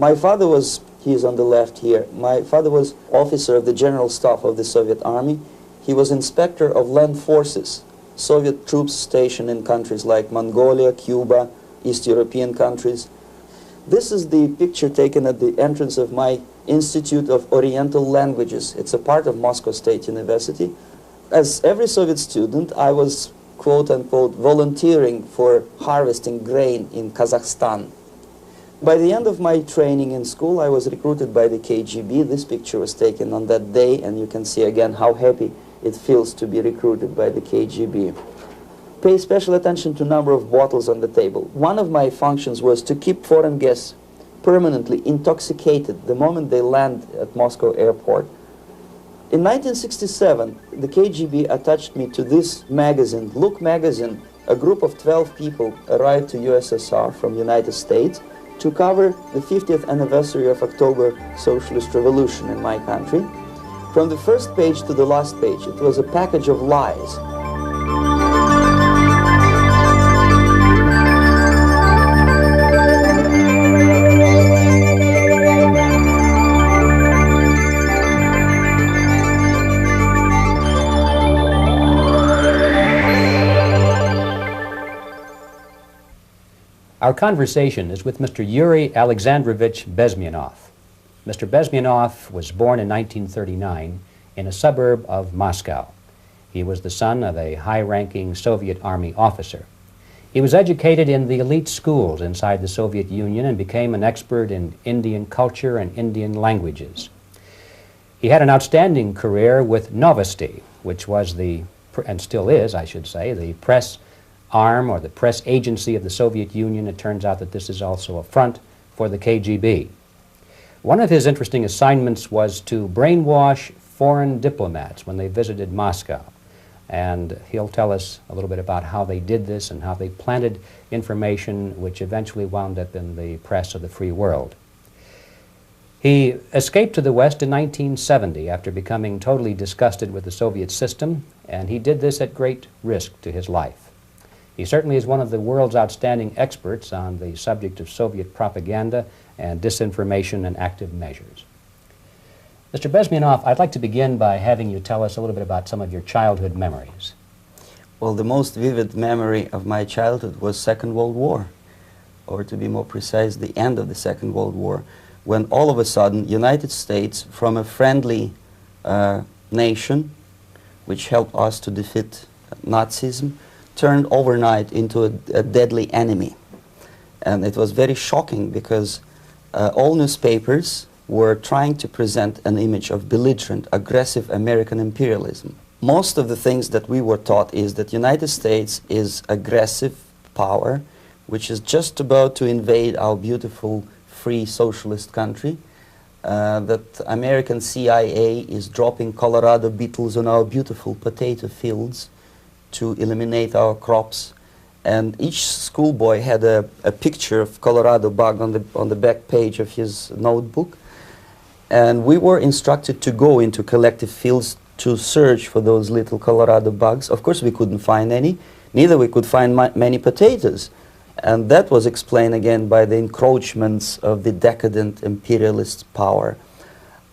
My father was, he is on the left here, my father was officer of the General Staff of the Soviet Army. He was inspector of land forces, Soviet troops stationed in countries like Mongolia, Cuba, East European countries. This is the picture taken at the entrance of my Institute of Oriental Languages. It's a part of Moscow State University. As every Soviet student, I was, quote-unquote, volunteering for harvesting grain in Kazakhstan. By the end of my training in school, I was recruited by the KGB. This picture was taken on that day, and you can see again how happy it feels to be recruited by the KGB. Pay special attention to number of bottles on the table. One of my functions was to keep foreign guests permanently intoxicated the moment they land at Moscow airport. In 1967, the KGB attached me to this magazine, Look magazine. A group of 12 people arrived to USSR from United States to cover the 50th anniversary of October Socialist Revolution in my country. From the first page to the last page, it was a package of lies. Our conversation is with Mr. Yuri Alexandrovich Bezmenov. Mr. Bezmenov was born in 1939 in a suburb of Moscow. He was the son of a high-ranking Soviet Army officer. He was educated in the elite schools inside the Soviet Union and became an expert in Indian culture and Indian languages. He had an outstanding career with Novosti, which was the, and still is, I should say, the press arm or the press agency of the Soviet Union. It turns out that this is also a front for the KGB. One of his interesting assignments was to brainwash foreign diplomats when they visited Moscow. And he'll tell us a little bit about how they did this and how they planted information which eventually wound up in the press of the free world. He escaped to the West in 1970 after becoming totally disgusted with the Soviet system, and he did this at great risk to his life. He certainly is one of the world's outstanding experts on the subject of Soviet propaganda and disinformation and active measures. Mr. Bezmenov, I'd like to begin by having you tell us a little bit about some of your childhood memories. Well, the most vivid memory of my childhood was Second World War, or to be more precise, the end of the Second World War, when all of a sudden United States, from a friendly nation, which helped us to defeat Nazism, turned overnight into a deadly enemy. And it was very shocking because all newspapers were trying to present an image of belligerent, aggressive American imperialism. Most of the things that we were taught is that United States is aggressive power, which is just about to invade our beautiful, free socialist country, that American CIA is dropping Colorado beetles on our beautiful potato fields to eliminate our crops. And each schoolboy had a picture of Colorado bug on the back page of his notebook. And we were instructed to go into collective fields to search for those little Colorado bugs. Of course, we couldn't find any. Neither we could find many potatoes. And that was explained again by the encroachments of the decadent imperialist power.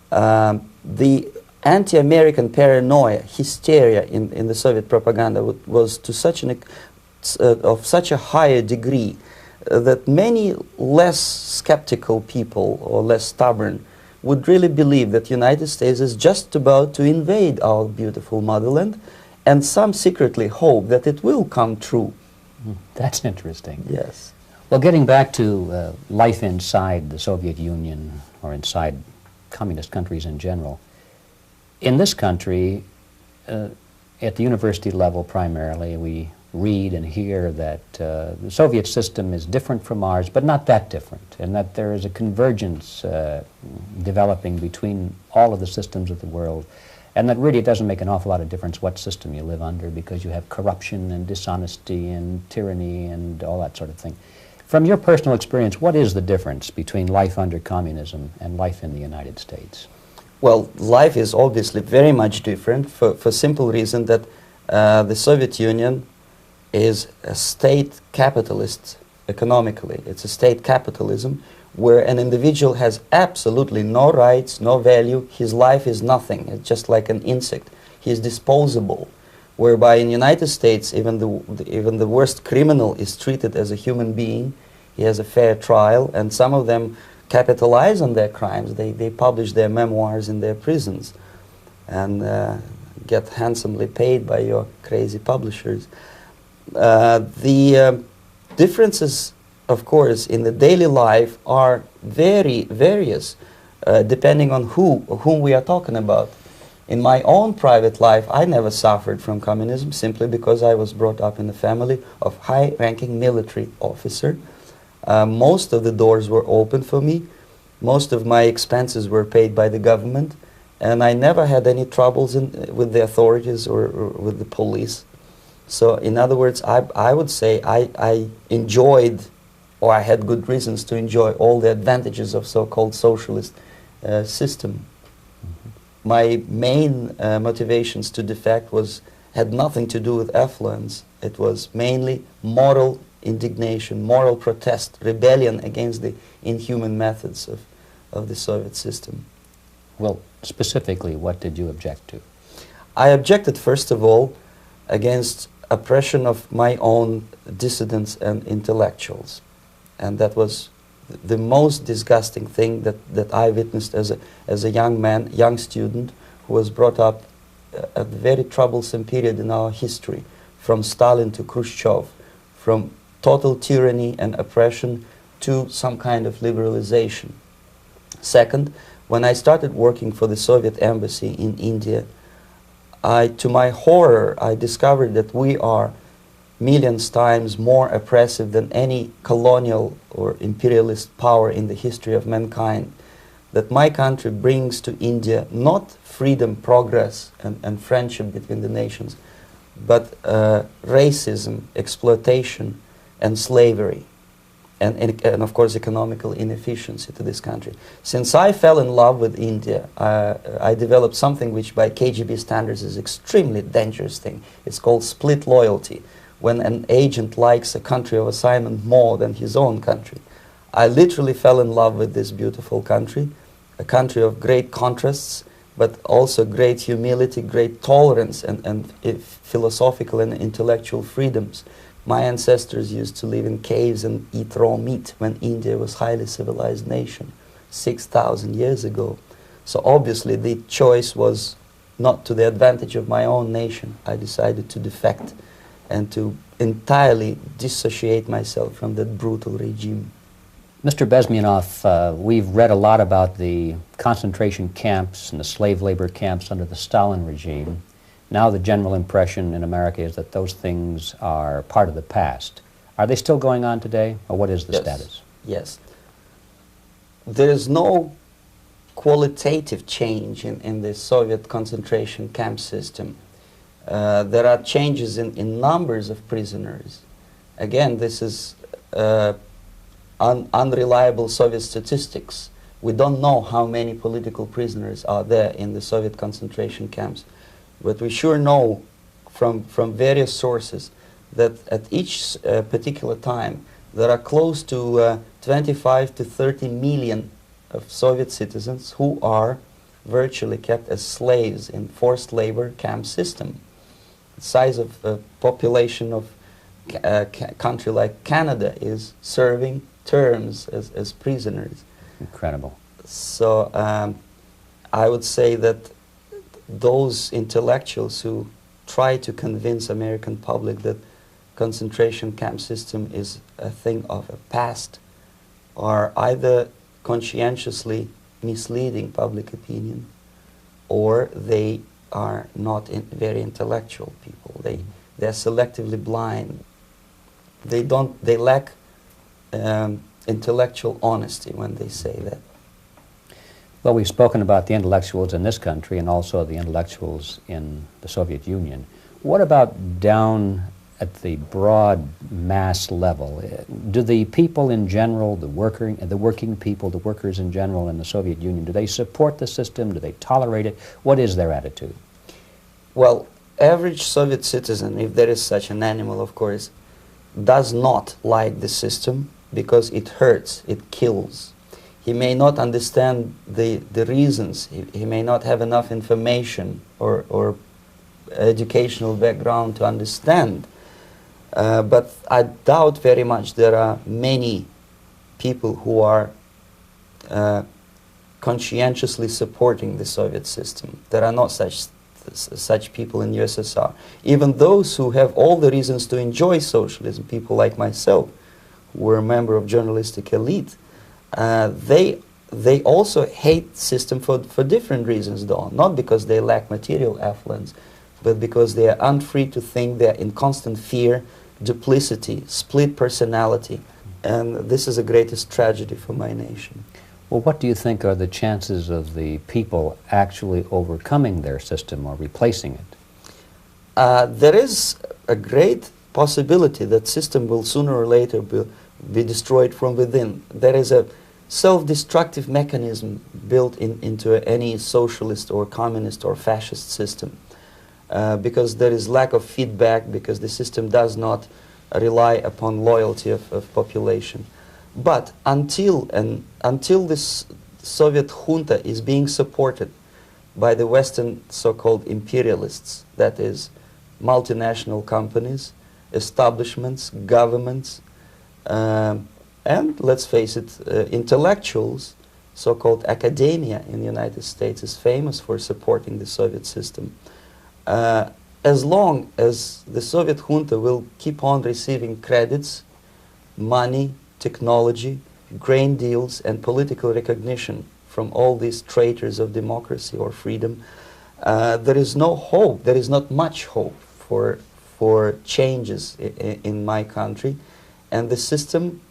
The anti-American paranoia, hysteria in the Soviet propaganda was to such of such a higher degree that many less skeptical people or less stubborn would really believe that the United States is just about to invade our beautiful motherland, and some secretly hope that it will come true. That's interesting. Yes. Well, getting back to life inside the Soviet Union or inside communist countries in general, in this country, at the university level primarily, we read and hear that the Soviet system is different from ours, but not that different, and that there is a convergence developing between all of the systems of the world, and that really it doesn't make an awful lot of difference what system you live under because you have corruption and dishonesty and tyranny and all that sort of thing. From your personal experience, what is the difference between life under communism and life in the United States? Well, life is obviously very much different for simple reason that the Soviet Union is a state capitalist economically. It's a state capitalism where an individual has absolutely no rights, no value, his life is nothing, it's just like an insect. He is disposable, whereby in the United States even the worst criminal is treated as a human being, he has a fair trial, and some of them capitalize on their crimes. They publish their memoirs in their prisons and get handsomely paid by your crazy publishers. The differences, of course, in the daily life are very various, depending on whom we are talking about. In my own private life, I never suffered from communism simply because I was brought up in a family of high-ranking military officer. Most of the doors were open for me. Most of my expenses were paid by the government, and I never had any troubles with the authorities or with the police. So, in other words, I would say I enjoyed, or I had good reasons to enjoy, all the advantages of so-called socialist system. My main motivations to defect had nothing to do with affluence. It was mainly moral indignation, moral protest, rebellion against the inhuman methods of the Soviet system. Well, specifically, what did you object to? I objected, first of all, against oppression of my own dissidents and intellectuals. And that was the most disgusting thing that I witnessed as a young man, young student, who was brought up at a very troublesome period in our history, from Stalin to Khrushchev, from total tyranny and oppression to some kind of liberalization. Second, when I started working for the Soviet embassy in India, to my horror, I discovered that we are millions times more oppressive than any colonial or imperialist power in the history of mankind. That my country brings to India not freedom, progress, and friendship between the nations, but racism, exploitation, and slavery, and of course economical inefficiency to this country. Since I fell in love with India, I developed something which by KGB standards is extremely dangerous thing. It's called split loyalty, when an agent likes a country of assignment more than his own country. I literally fell in love with this beautiful country, a country of great contrasts, but also great humility, great tolerance, and philosophical and intellectual freedoms. My ancestors used to live in caves and eat raw meat when India was a highly civilized nation 6,000 years ago. So obviously the choice was not to the advantage of my own nation. I decided to defect and to entirely dissociate myself from that brutal regime. Mr. Bezmenov, we've read a lot about the concentration camps and the slave labor camps under the Stalin regime. Now the general impression in America is that those things are part of the past. Are they still going on today, or what is the status? Yes. There is no qualitative change in the Soviet concentration camp system. There are changes in numbers of prisoners. Again, this is unreliable Soviet statistics. We don't know how many political prisoners are there in the Soviet concentration camps. But we sure know from various sources that at each particular time there are close to 25 to 30 million of Soviet citizens who are virtually kept as slaves in forced labor camp system. The size of the population of a country like Canada is serving terms as prisoners. Incredible. So I would say that those intellectuals who try to convince American public that concentration camp system is a thing of the past are either conscientiously misleading public opinion, or they are not very intellectual people. They're selectively blind. They lack intellectual honesty when they say that. Well, we've spoken about the intellectuals in this country and also the intellectuals in the Soviet Union. What about down at the broad mass level? Do the people in general, the working people, the workers in general in the Soviet Union, do they support the system? Do they tolerate it? What is their attitude? Well, average Soviet citizen, if there is such an animal, of course, does not like the system because it hurts, it kills. he may not understand the reasons. He may not have enough information or educational background to understand. But I doubt very much there are many people who are conscientiously supporting the Soviet system. There are not such people in USSR. Even those who have all the reasons to enjoy socialism, people like myself, who were a member of journalistic elite, they also hate the system for different reasons, though. Not because they lack material affluence, but because they are unfree to think, they are in constant fear, duplicity, split personality. And this is the greatest tragedy for my nation. Well, what do you think are the chances of the people actually overcoming their system or replacing it? There is a great possibility that system will sooner or later be destroyed from within. There is a self-destructive mechanism built into any socialist or communist or fascist system, because there is lack of feedback, because the system does not rely upon loyalty of population. But until this Soviet junta is being supported by the Western so-called imperialists, that is, multinational companies, establishments, governments, and let's face it, intellectuals, so-called academia in the United States is famous for supporting the Soviet system. As long as the Soviet junta will keep on receiving credits, money, technology, grain deals, and political recognition from all these traitors of democracy or freedom, there is no hope, there is not much hope for changes in my country, and the system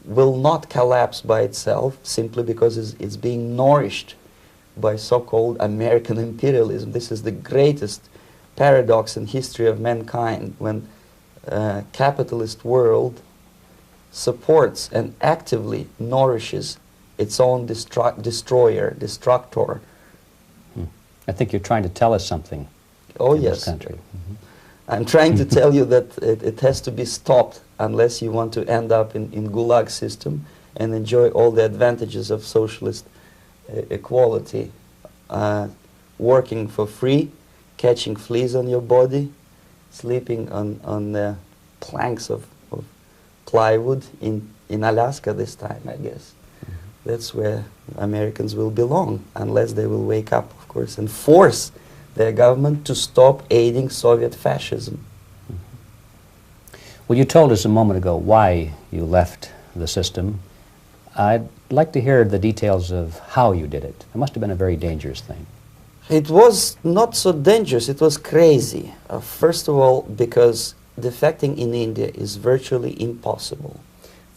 will not collapse by itself simply because it's being nourished by so-called American imperialism. This is the greatest paradox in history of mankind, when capitalist world supports and actively nourishes its own destroyer, destructor. I think you're trying to tell us something. Oh, in yes. This country. I'm trying to tell you that it has to be stopped unless you want to end up in Gulag system and enjoy all the advantages of socialist equality. Working for free, catching fleas on your body, sleeping on the planks of plywood in Alaska this time, I guess. That's where Americans will belong, unless they will wake up, of course, and force their government to stop aiding Soviet fascism. Well, you told us a moment ago why you left the system. I'd like to hear the details of how you did it. It must have been a very dangerous thing. It was not so dangerous, it was crazy. First of all, because defecting in India is virtually impossible,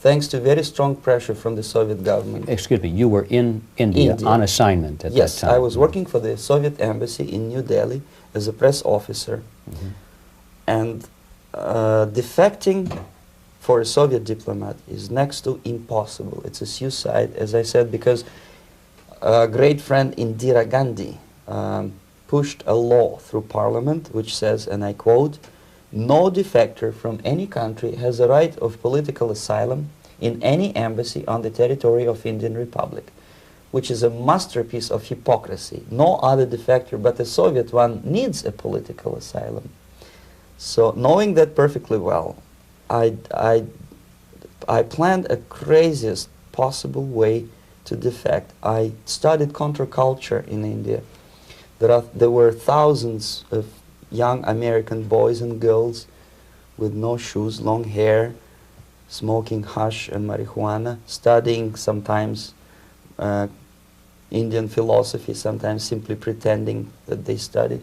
thanks to very strong pressure from the Soviet government. Excuse me, you were in India on assignment at that time? Yes, I was working for the Soviet embassy in New Delhi as a press officer. And defecting for a Soviet diplomat is next to impossible. It's a suicide, as I said, because a great friend Indira Gandhi pushed a law through parliament which says, and I quote, "No defector from any country has a right of political asylum in any embassy on the territory of Indian Republic," which is a masterpiece of hypocrisy. No other defector but a Soviet one needs a political asylum. So knowing that perfectly well, I planned a craziest possible way to defect. I studied counterculture in India. There were thousands of young American boys and girls with no shoes, long hair, smoking hash and marijuana, studying sometimes Indian philosophy, sometimes simply pretending that they study.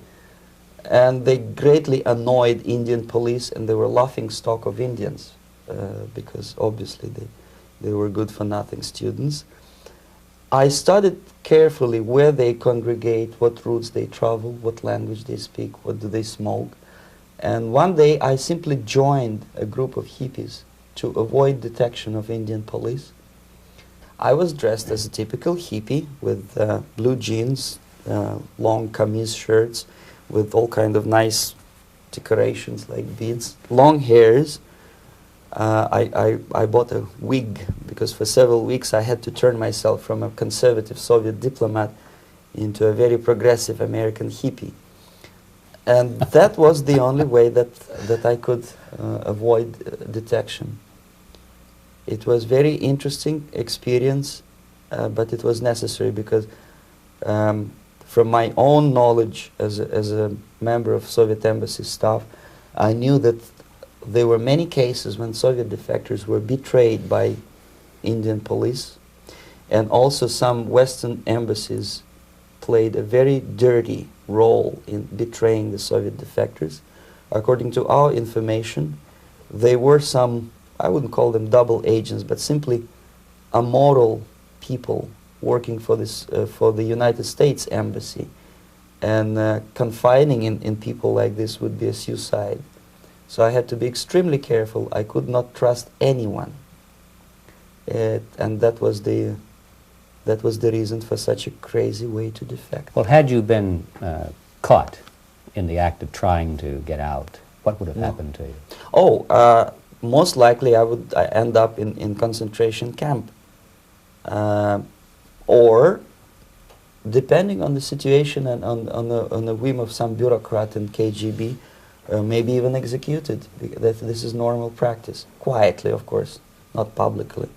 And they greatly annoyed Indian police, and they were laughing stock of Indians because obviously they were good-for-nothing students. I studied carefully where they congregate, what routes they travel, what language they speak, what do they smoke. And one day I simply joined a group of hippies to avoid detection of Indian police. I was dressed as a typical hippie with blue jeans, long camise shirts with all kind of nice decorations like beads, long hairs. I bought a wig because for several weeks I had to turn myself from a conservative Soviet diplomat into a very progressive American hippie. And that was the only way that I could avoid detection. It was very interesting experience, but it was necessary because from my own knowledge as a member of Soviet embassy staff, I knew that there were many cases when Soviet defectors were betrayed by Indian police, and also some Western embassies played a very dirty role in betraying the Soviet defectors. According to our information, they were some, I wouldn't call them double agents, but simply amoral people working for this for the United States embassy, and confiding in people like this would be a suicide. So I had to be extremely careful. I could not trust anyone, and that was the reason for such a crazy way to defect. Well, had you been caught in the act of trying to get out, what would have happened to you? Oh, most likely I would end up in concentration camp, or depending on the situation and on the whim of some bureaucrat in KGB, maybe even executed. This is normal practice, quietly, of course, not publicly.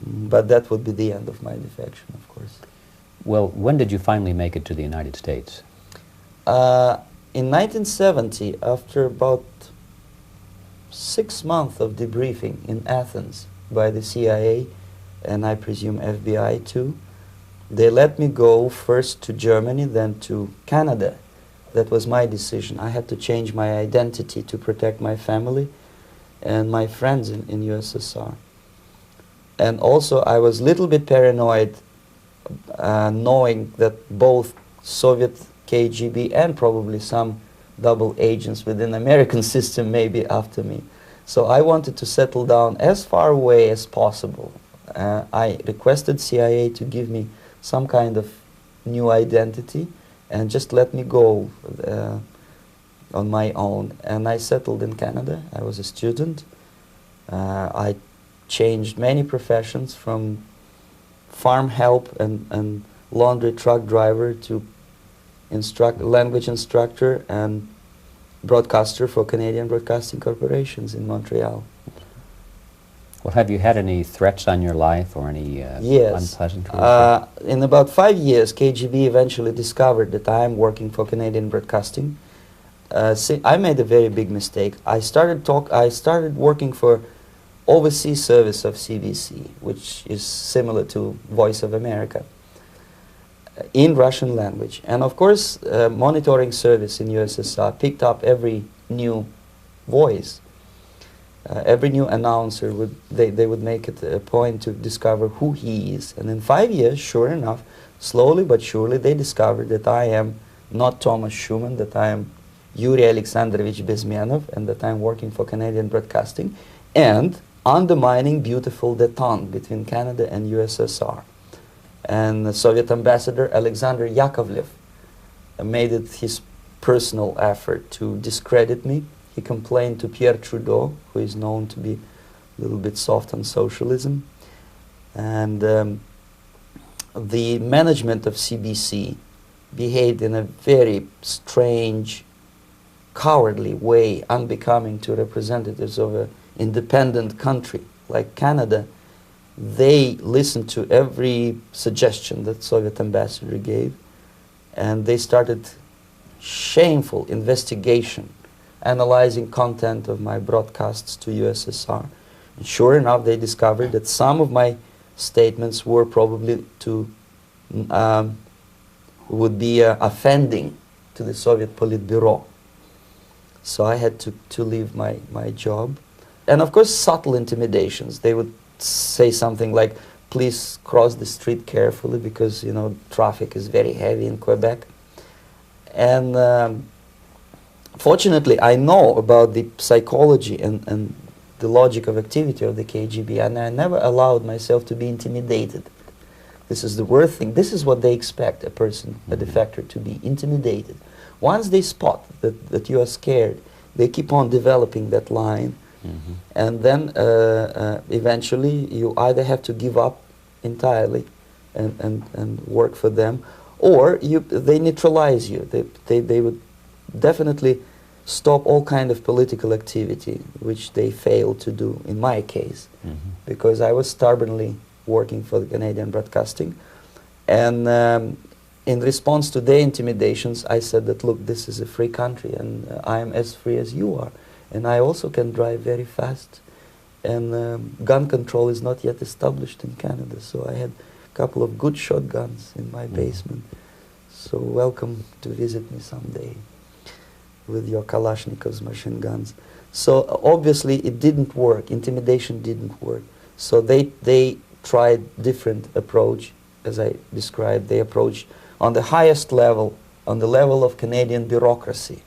But that would be the end of my defection, of course. Well, when did you finally make it to the United States? In 1970, after about 6 months of debriefing in Athens by the CIA, and I presume FBI too, they let me go first to Germany, then to Canada. That was my decision. I had to change my identity to protect my family and my friends in USSR. And also I was a little bit paranoid, knowing that both Soviet KGB and probably some double agents within American system may be after me. So I wanted to settle down as far away as possible. I requested CIA to give me some kind of new identity and just let me go on my own. And I settled in Canada. I was a student. I changed many professions, from farm help and laundry truck driver to language instructor and broadcaster for Canadian Broadcasting Corporations in Montreal. Well, have you had any threats on your life or any yes. unpleasant In about 5 years, KGB eventually discovered that I am working for Canadian Broadcasting. I made a very big mistake. I started working for overseas service of CBC, which is similar to Voice of America, in Russian language. And of course, monitoring service in USSR picked up every new voice. Every new announcer they would make it a point to discover who he is. And in 5 years, sure enough, slowly but surely, they discovered that I am not Thomas Schumann, that I am Yuri Alexandrovich Bezmenov, and that I'm working for Canadian Broadcasting, and undermining beautiful détente between Canada and USSR. And the Soviet ambassador Alexander Yakovlev made it his personal effort to discredit me. He complained to Pierre Trudeau, who is known to be a little bit soft on socialism. And the management of CBC behaved in a very strange, cowardly way, unbecoming to representatives of an independent country like Canada. They listened to every suggestion that Soviet ambassador gave, and they started shameful investigation, analyzing content of my broadcasts to USSR. And sure enough, they discovered that some of my statements were probably would be offending to the Soviet Politburo. So I had to leave my job. And of course, subtle intimidations. They would say something like, please cross the street carefully because, you know, traffic is very heavy in Quebec. And fortunately, I know about the psychology and the logic of activity of the KGB, and I never allowed myself to be intimidated. This is the worst thing. This is what they expect a person, a defector, to be intimidated. Once they spot that you are scared, they keep on developing that line, And then eventually you either have to give up entirely and work for them, or they neutralize you. They would definitely stop all kind of political activity, which they failed to do in my case, because I was stubbornly working for the Canadian Broadcasting. And in response to their intimidations, I said that, look, this is a free country, and I am as free as you are. And I also can drive very fast. And gun control is not yet established in Canada, so I had a couple of good shotguns in my basement. So welcome to visit me someday with your Kalashnikov's machine guns. So obviously it didn't work. Intimidation didn't work. So they tried different approach, as I described. They approached on the highest level, on the level of Canadian bureaucracy.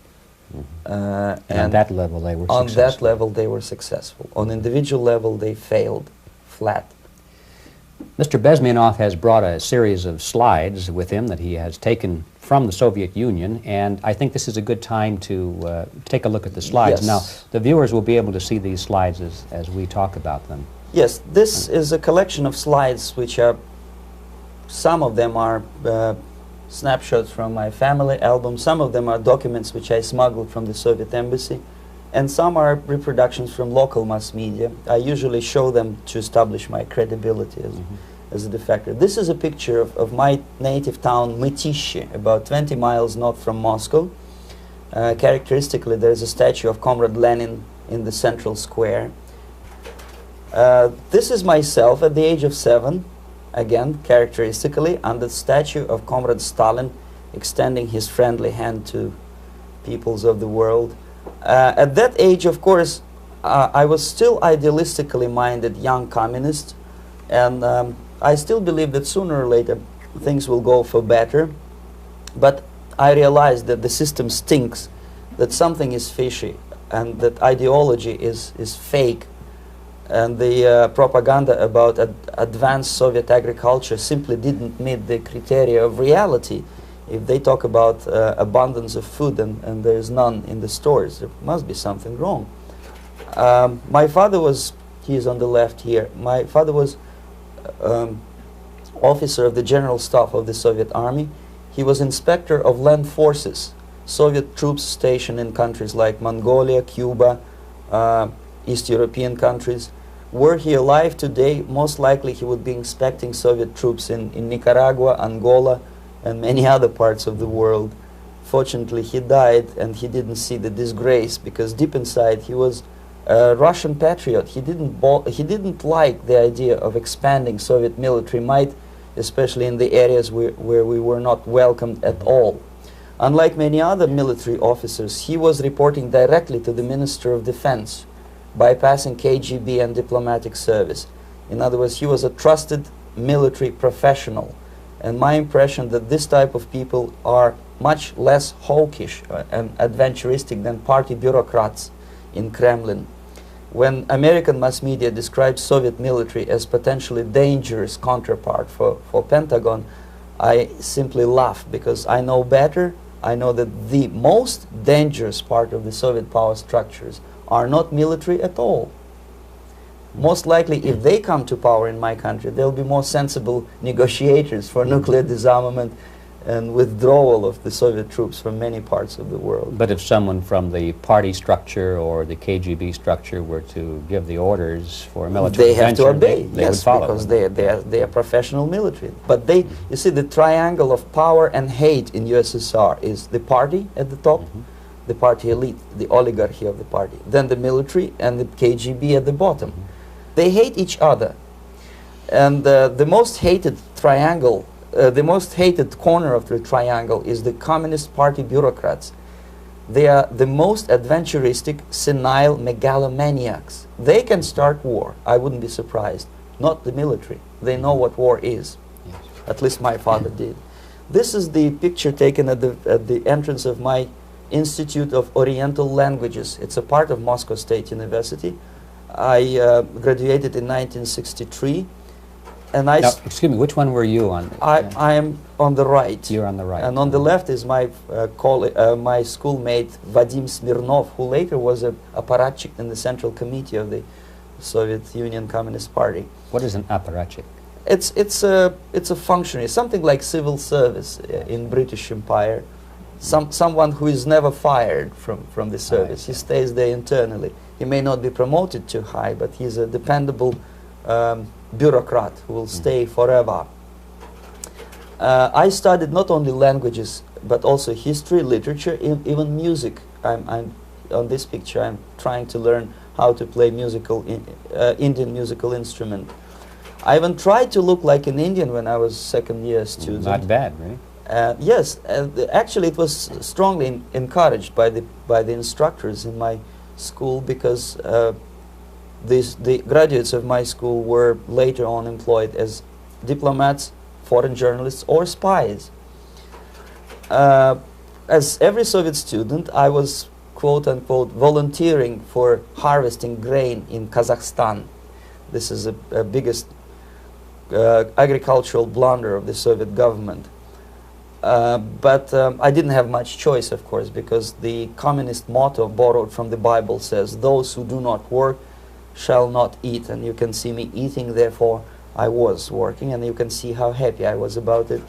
And on that level they were successful. On that level they were successful. On individual level they failed flat. Mr. Bezmenov has brought a series of slides with him that he has taken from the Soviet Union, and I think this is a good time to take a look at the slides. Yes. Now, the viewers will be able to see these slides as we talk about them. Yes, this is a collection of slides which are, some of them are snapshots from my family album, some of them are documents which I smuggled from the Soviet embassy, and some are reproductions from local mass media. I usually show them to establish my credibility as a defector. This is a picture of my native town, Mytishi, about 20 miles north from Moscow. Characteristically, there is a statue of Comrade Lenin in the central square. This is myself at the age of 7, again, characteristically, under the statue of Comrade Stalin, extending his friendly hand to peoples of the world. At that age, of course, I was still idealistically minded young communist, and I still believe that sooner or later things will go for better. But I realized that the system stinks, that something is fishy, and that ideology is fake, and the propaganda about advanced Soviet agriculture simply didn't meet the criteria of reality. If they talk about abundance of food and there is none in the stores, there must be something wrong. My father was, he is on the left here, my father was officer of the General Staff of the Soviet Army. He was inspector of land forces, Soviet troops stationed in countries like Mongolia, Cuba, East European countries. Were he alive today, most likely he would be inspecting Soviet troops in Nicaragua, Angola, and many other parts of the world. Fortunately, he died and he didn't see the disgrace, because deep inside he was a Russian patriot. He didn't like the idea of expanding Soviet military might, especially in the areas where we were not welcomed at all. Unlike many other military officers, he was reporting directly to the Minister of Defense, bypassing KGB and diplomatic service. In other words, he was a trusted military professional. And my impression that this type of people are much less hawkish and adventuristic than party bureaucrats in Kremlin. When American mass media describes Soviet military as potentially dangerous counterpart for Pentagon, I simply laugh, because I know better. I know that the most dangerous part of the Soviet power structures are not military at all. Most likely, if they come to power in my country, they'll be more sensible negotiators for nuclear disarmament and withdrawal of the Soviet troops from many parts of the world. But if someone from the party structure or the KGB structure were to give the orders for a military intervention, they have to obey, they would follow, because they are professional military. But they, you see, the triangle of power and hate in USSR is the party at the top, the party elite, the oligarchy of the party, then the military and the KGB at the bottom. They hate each other, and the most hated triangle, the most hated corner of the triangle is the Communist Party bureaucrats. They are the most adventuristic, senile megalomaniacs. They can start war, I wouldn't be surprised. Not the military. They know what war is. Yes. At least my father did. This is the picture taken at the entrance of my Institute of Oriental Languages. It's a part of Moscow State University. I graduated in 1963. And now, excuse me, which one were you on? I am on the right. You're on the right. And on the left is my my schoolmate Vadim Smirnov, who later was a apparatchik in the Central Committee of the Soviet Union Communist Party. What is an apparatchik? It's a functionary, something like civil service in British Empire. Someone who is never fired from the service. He stays there internally. He may not be promoted too high, but he's a dependable bureaucrat who will stay forever. I studied not only languages, but also history, literature, even music. I'm on this picture. I'm trying to learn how to play Indian musical instrument. I even tried to look like an Indian when I was second-year student. Not bad, right? Yes, actually it was strongly encouraged by the instructors in my school, because the graduates of my school were later on employed as diplomats, foreign journalists, or spies. As every Soviet student, I was quote-unquote volunteering for harvesting grain in Kazakhstan. This is the biggest agricultural blunder of the Soviet government. But I didn't have much choice, of course, because the communist motto borrowed from the Bible says, "Those who do not work shall not eat." And you can see me eating, therefore I was working, and you can see how happy I was about it.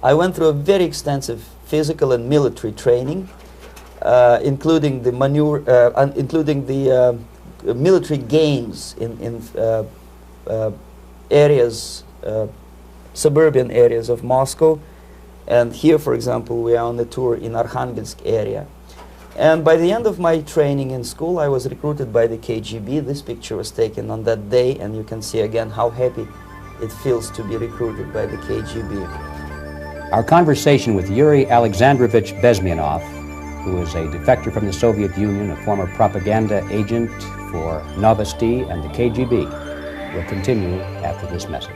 I went through a very extensive physical and military training, including the military games in areas, suburban areas of Moscow. And here, for example, we are on the tour in Arkhangelsk area. And by the end of my training in school, I was recruited by the KGB. This picture was taken on that day, and you can see again how happy it feels to be recruited by the KGB. Our conversation with Yuri Alexandrovich Bezmenov, who is a defector from the Soviet Union, a former propaganda agent for Novosti and the KGB, will continue after this message.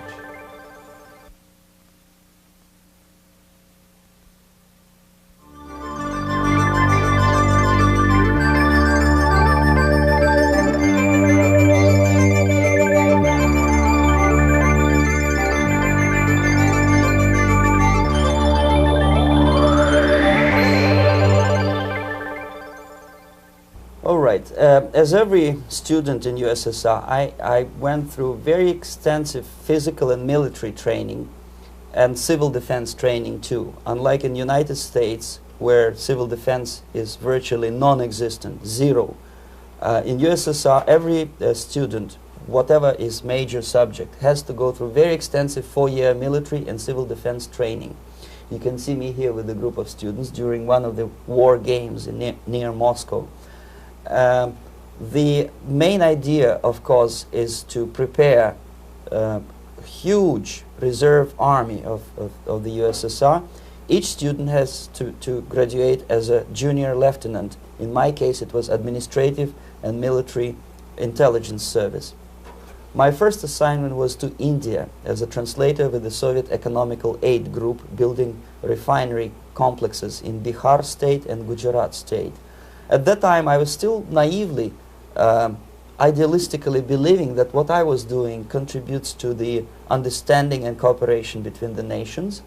As every student in USSR, I went through very extensive physical and military training and civil defense training too. Unlike in the United States, where civil defense is virtually non-existent, zero. In USSR, every student, whatever his major subject, has to go through very extensive 4-year military and civil defense training. You can see me here with a group of students during one of the war games near Moscow. The main idea, of course, is to prepare a huge reserve army of the USSR. Each student has to graduate as a junior lieutenant. In my case, it was administrative and military intelligence service. My first assignment was to India as a translator with the Soviet Economical Aid Group, building refinery complexes in Bihar state and Gujarat state. At that time, I was still naively, idealistically believing that what I was doing contributes to the understanding and cooperation between the nations.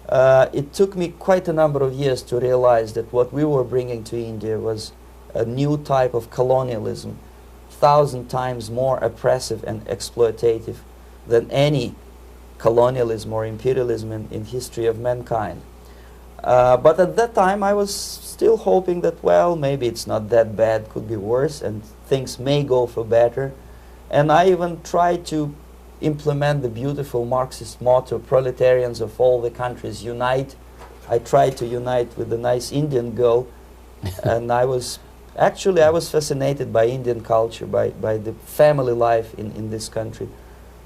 It took me quite a number of years to realize that what we were bringing to India was a new type of colonialism, 1,000 times more oppressive and exploitative than any colonialism or imperialism in history of mankind. But at that time, I was still hoping that, well, maybe it's not that bad, could be worse, and things may go for better. And I even tried to implement the beautiful Marxist motto, "Proletarians of all the countries unite." I tried to unite with the nice Indian girl, and I was fascinated by Indian culture, by the family life in this country.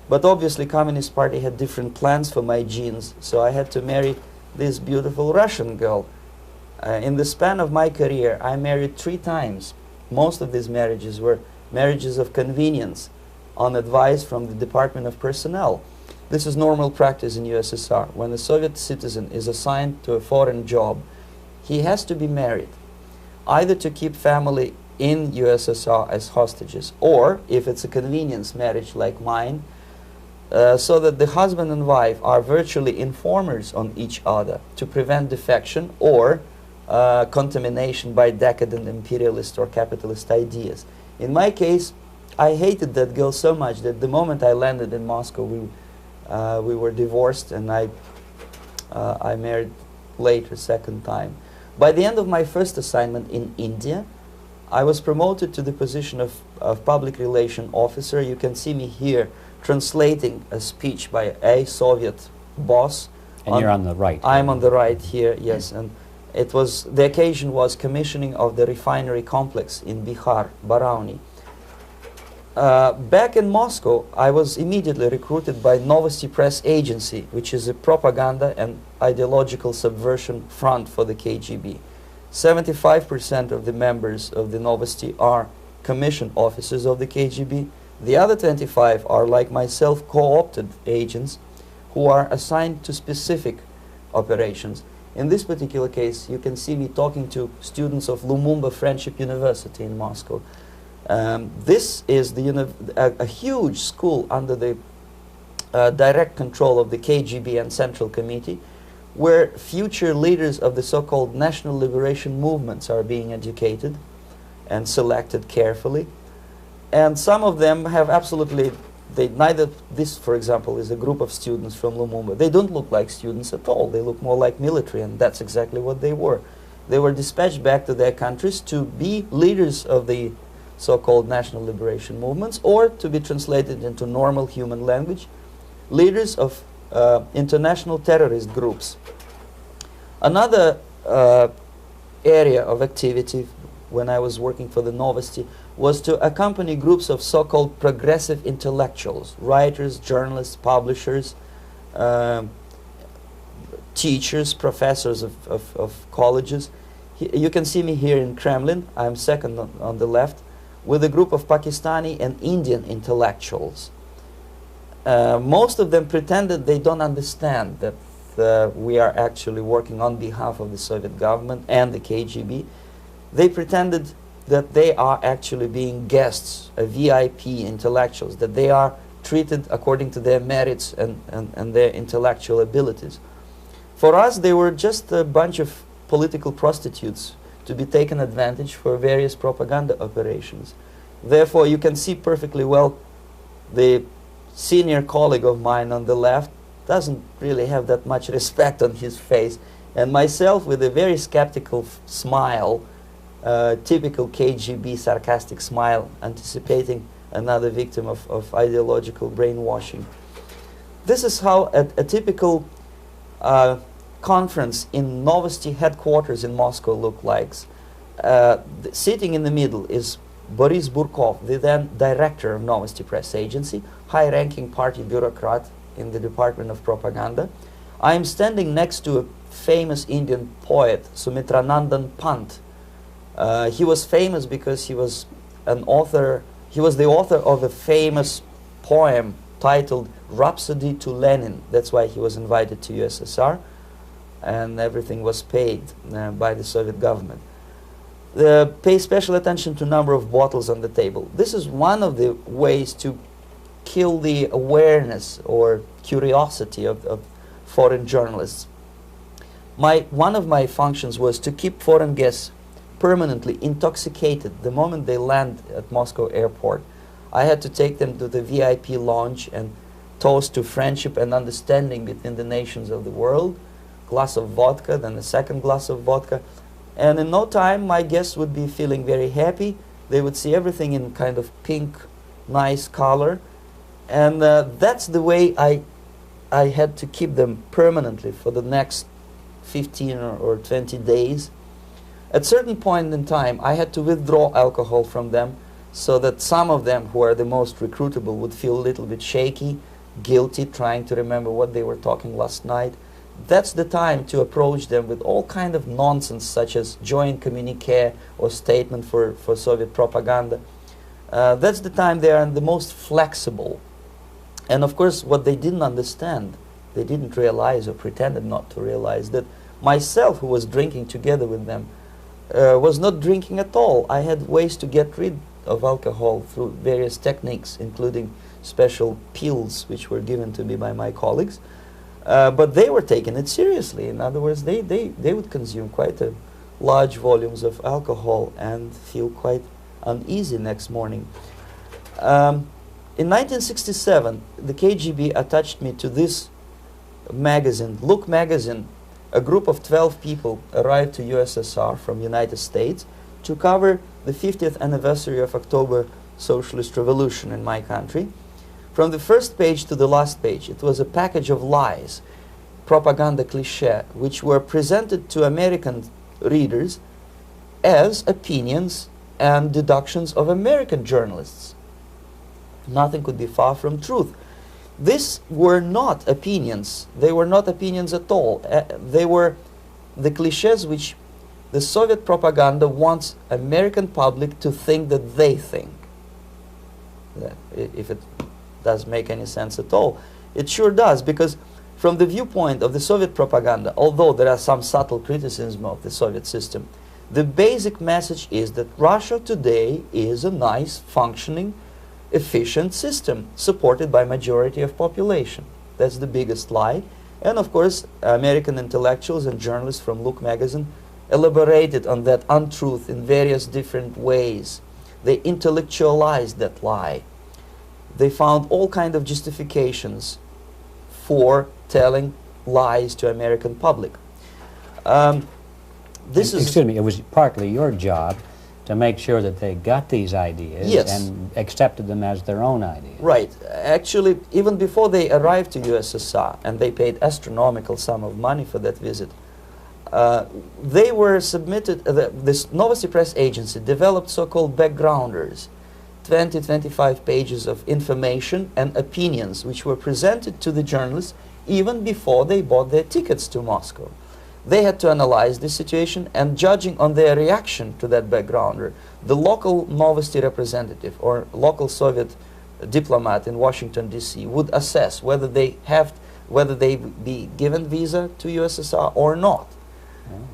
But obviously, Communist Party had different plans for my genes, so I had to marry this beautiful Russian girl. In the span of my career, I married 3 times. Most of these marriages were marriages of convenience, on advice from the Department of Personnel. This is normal practice in USSR. When a Soviet citizen is assigned to a foreign job, he has to be married, either to keep family in USSR as hostages, or, if it's a convenience marriage like mine, so that the husband and wife are virtually informers on each other to prevent defection or contamination by decadent imperialist or capitalist ideas. In my case, I hated that girl so much that the moment I landed in Moscow, we were divorced, and I married later, second time. By the end of my first assignment in India, I was promoted to the position of public relation officer. You can see me here translating a speech by a Soviet boss. And you're on the right. I'm on the right here, yes. And it was, the occasion was commissioning of the refinery complex in Bihar, Barauni. Back in Moscow, I was immediately recruited by Novosti Press Agency, which is a propaganda and ideological subversion front for the KGB. 75% of the members of the Novosti are commissioned officers of the KGB. The other 25 are, like myself, co-opted agents who are assigned to specific operations. In this particular case, you can see me talking to students of Lumumba Friendship University in Moscow. This is a huge school under the direct control of the KGB and Central Committee, where future leaders of the so-called national liberation movements are being educated and selected carefully. And some of them have absolutely, neither, this for example is a group of students from Lumumba. They don't look like students at all. They look more like military, and that's exactly what they were. They were dispatched back to their countries to be leaders of the so-called national liberation movements, or to be translated into normal human language, leaders of international terrorist groups. Another area of activity when I was working for the Novosti was to accompany groups of so-called progressive intellectuals, writers, journalists, publishers, teachers, professors of colleges. You can see me here in Kremlin. I'm second on the left, with a group of Pakistani and Indian intellectuals. Most of them pretended they don't understand that we are actually working on behalf of the Soviet government and the KGB. They pretended that they are actually being guests, VIP intellectuals, that they are treated according to their merits and their intellectual abilities. For us, they were just a bunch of political prostitutes to be taken advantage for various propaganda operations. Therefore, you can see perfectly well the senior colleague of mine on the left doesn't really have that much respect on his face, and myself with a very skeptical smile, typical KGB sarcastic smile, anticipating another victim of ideological brainwashing. This is how a typical conference in Novosti headquarters in Moscow looked like. Sitting in the middle is Boris Burkov, the then director of Novosti Press Agency, high-ranking party bureaucrat in the Department of Propaganda. I am standing next to a famous Indian poet, Sumitranandan Pant. He was famous because he was an author. He was the author of a famous poem titled Rhapsody to Lenin. That's why he was invited to USSR, and everything was paid by the Soviet government. Pay special attention to number of bottles on the table. This is one of the ways to kill the awareness or curiosity of foreign journalists. One of my functions was to keep foreign guests permanently intoxicated the moment they land at Moscow airport. I had to take them to the VIP lounge and toast to friendship and understanding between the nations of the world. Glass of vodka, then a second glass of vodka. And in no time, my guests would be feeling very happy. They would see everything in kind of pink, nice color. And that's the way I had to keep them permanently for the next 15 or 20 days. At a certain point in time, I had to withdraw alcohol from them so that some of them who are the most recruitable would feel a little bit shaky, guilty, trying to remember what they were talking last night. That's the time to approach them with all kind of nonsense, such as joint communique or statement for Soviet propaganda. That's the time they are the most flexible. And of course, what they didn't understand, they didn't realize or pretended not to realize, that myself, who was drinking together with them, was not drinking at all. I had ways to get rid of alcohol through various techniques, including special pills which were given to me by my colleagues. But they were taking it seriously. In other words, they would consume quite large volumes of alcohol and feel quite uneasy next morning. In 1967, the KGB attached me to this magazine, Look magazine. A group of 12 people arrived to USSR from United States to cover the 50th anniversary of October Socialist Revolution in my country. From the first page to the last page, it was a package of lies, propaganda cliché, which were presented to American readers as opinions and deductions of American journalists. Nothing could be far from truth. These were not opinions. They were not opinions at all. They were the clichés which the Soviet propaganda wants American public to think that they think. If it does make any sense at all. It sure does, because from the viewpoint of the Soviet propaganda, although there are some subtle criticisms of the Soviet system, the basic message is that Russia today is a nice, functioning, efficient system supported by majority of population. That's the biggest lie. And of course, American intellectuals and journalists from Look magazine elaborated on that untruth in various different ways. They intellectualized that lie. They found all kinds of justifications for telling lies to American public. Excuse me, it was partly your job to make sure that they got these ideas, yes, and accepted them as their own ideas. Right. Actually, even before they arrived to USSR, and they paid astronomical sum of money for that visit, they were submitted, this Novosti Press agency developed so-called backgrounders, 20-25 pages of information and opinions which were presented to the journalists even before they bought their tickets to Moscow. They had to analyze the situation, and judging on their reaction to that backgrounder, the local Novosti representative or local Soviet diplomat in Washington, D.C. would assess whether they be given visa to USSR or not.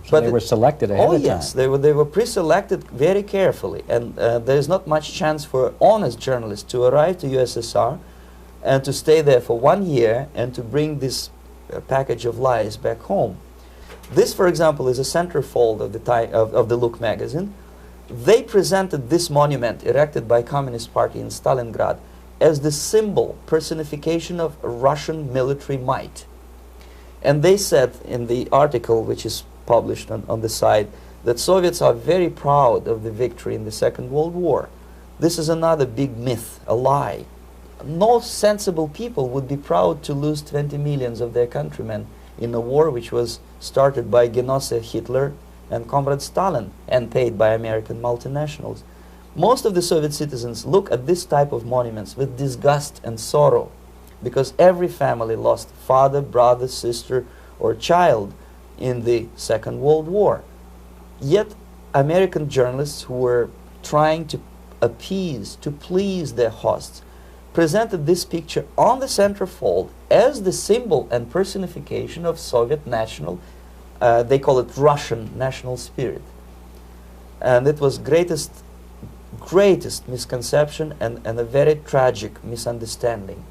So but they were selected ahead of time. Oh yes, they were pre-selected very carefully, and there is not much chance for honest journalists to arrive to USSR and to stay there for 1 year and to bring this package of lies back home. This, for example, is a centerfold of the Look magazine. They presented this monument erected by Communist Party in Stalingrad as the symbol, personification of Russian military might. And they said in the article, which is published on the site, that Soviets are very proud of the victory in the Second World War. This is another big myth, a lie. No sensible people would be proud to lose 20 millions of their countrymen in a war which was started by Genosse Hitler and Comrade Stalin and paid by American multinationals. Most of the Soviet citizens look at this type of monuments with disgust and sorrow, because every family lost father, brother, sister, or child in the Second World War. Yet American journalists who were trying to appease, to please their hosts, presented this picture on the centerfold as the symbol and personification of Soviet national, they call it Russian national spirit. And it was greatest misconception and a very tragic misunderstanding.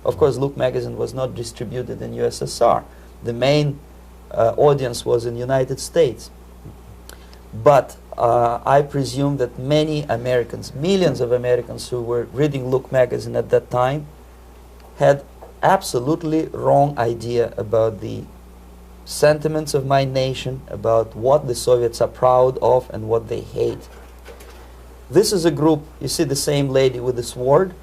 Of course, Look magazine was not distributed in USSR. The main audience was in United States. But I presume that many Americans, millions of Americans who were reading Look magazine at that time, had absolutely wrong idea about the sentiments of my nation, about what the Soviets are proud of and what they hate. This is a group, you see the same lady with the sword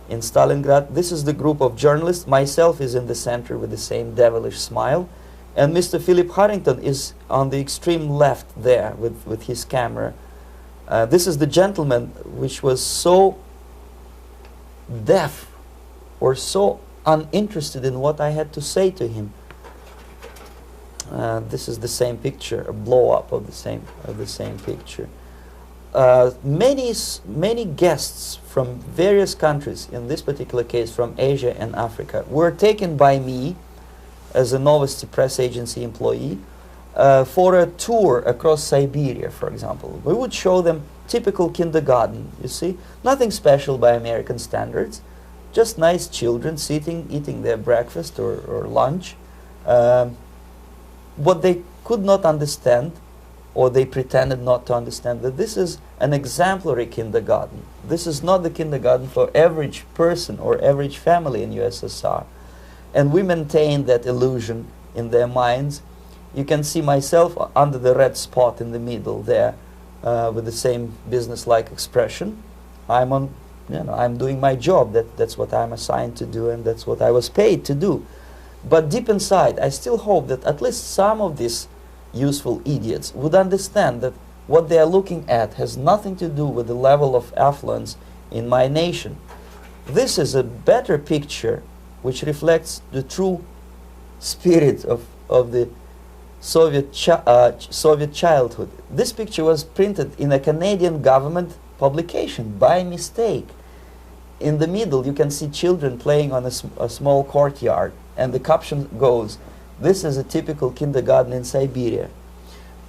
in Stalingrad. This is the group of journalists. Myself is in the center with the same devilish smile. And Mr. Philip Harrington is on the extreme left there with his camera. This is the gentleman which was so deaf or so uninterested in what I had to say to him. This is the same picture, a blow-up of the same picture. Many guests from various countries, in this particular case from Asia and Africa, were taken by me as a Novosti Press agency employee for a tour across Siberia, for example. We would show them typical kindergarten, you see, nothing special by American standards, just nice children sitting, eating their breakfast or lunch. What they could not understand, or they pretended not to understand, that this is an exemplary kindergarten. This is not the kindergarten for average person or average family in USSR. And we maintain that illusion in their minds. You can see myself under the red spot in the middle there, with the same business-like expression. I'm doing my job. That's what I'm assigned to do, and that's what I was paid to do. But deep inside, I still hope that at least some of these useful idiots would understand that what they are looking at has nothing to do with the level of affluence in my nation. This is a better picture which reflects the true spirit of the Soviet childhood. This picture was printed in a Canadian government publication by mistake. In the middle you can see children playing on a small courtyard, and the caption goes, "This is a typical kindergarten in Siberia."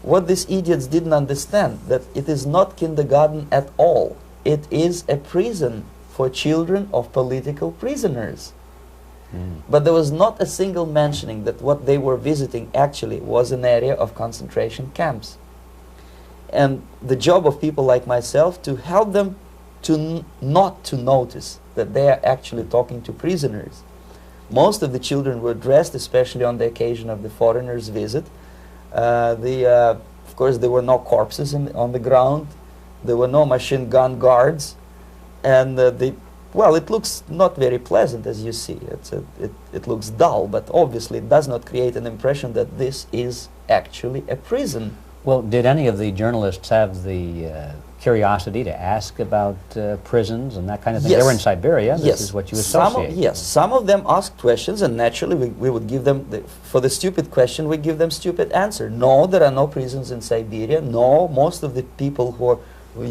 What these idiots didn't understand, that it is not kindergarten at all. It is a prison for children of political prisoners. But there was not a single mentioning that what they were visiting actually was an area of concentration camps. And the job of people like myself to help them to not to notice that they are actually talking to prisoners. Most of the children were dressed, especially on the occasion of the foreigners' visit. Of course, there were no corpses on the ground. There were no machine gun guards. And well, it looks not very pleasant, as you see. It looks dull, but obviously it does not create an impression that this is actually a prison. Well, did any of the journalists have the curiosity to ask about prisons and that kind of thing? Yes. They were in Siberia. This Yes. is what you associate. Yes, some of them asked questions, and naturally we would give them, for the stupid question, we give them stupid answer. No, there are no prisons in Siberia. No, most of the people who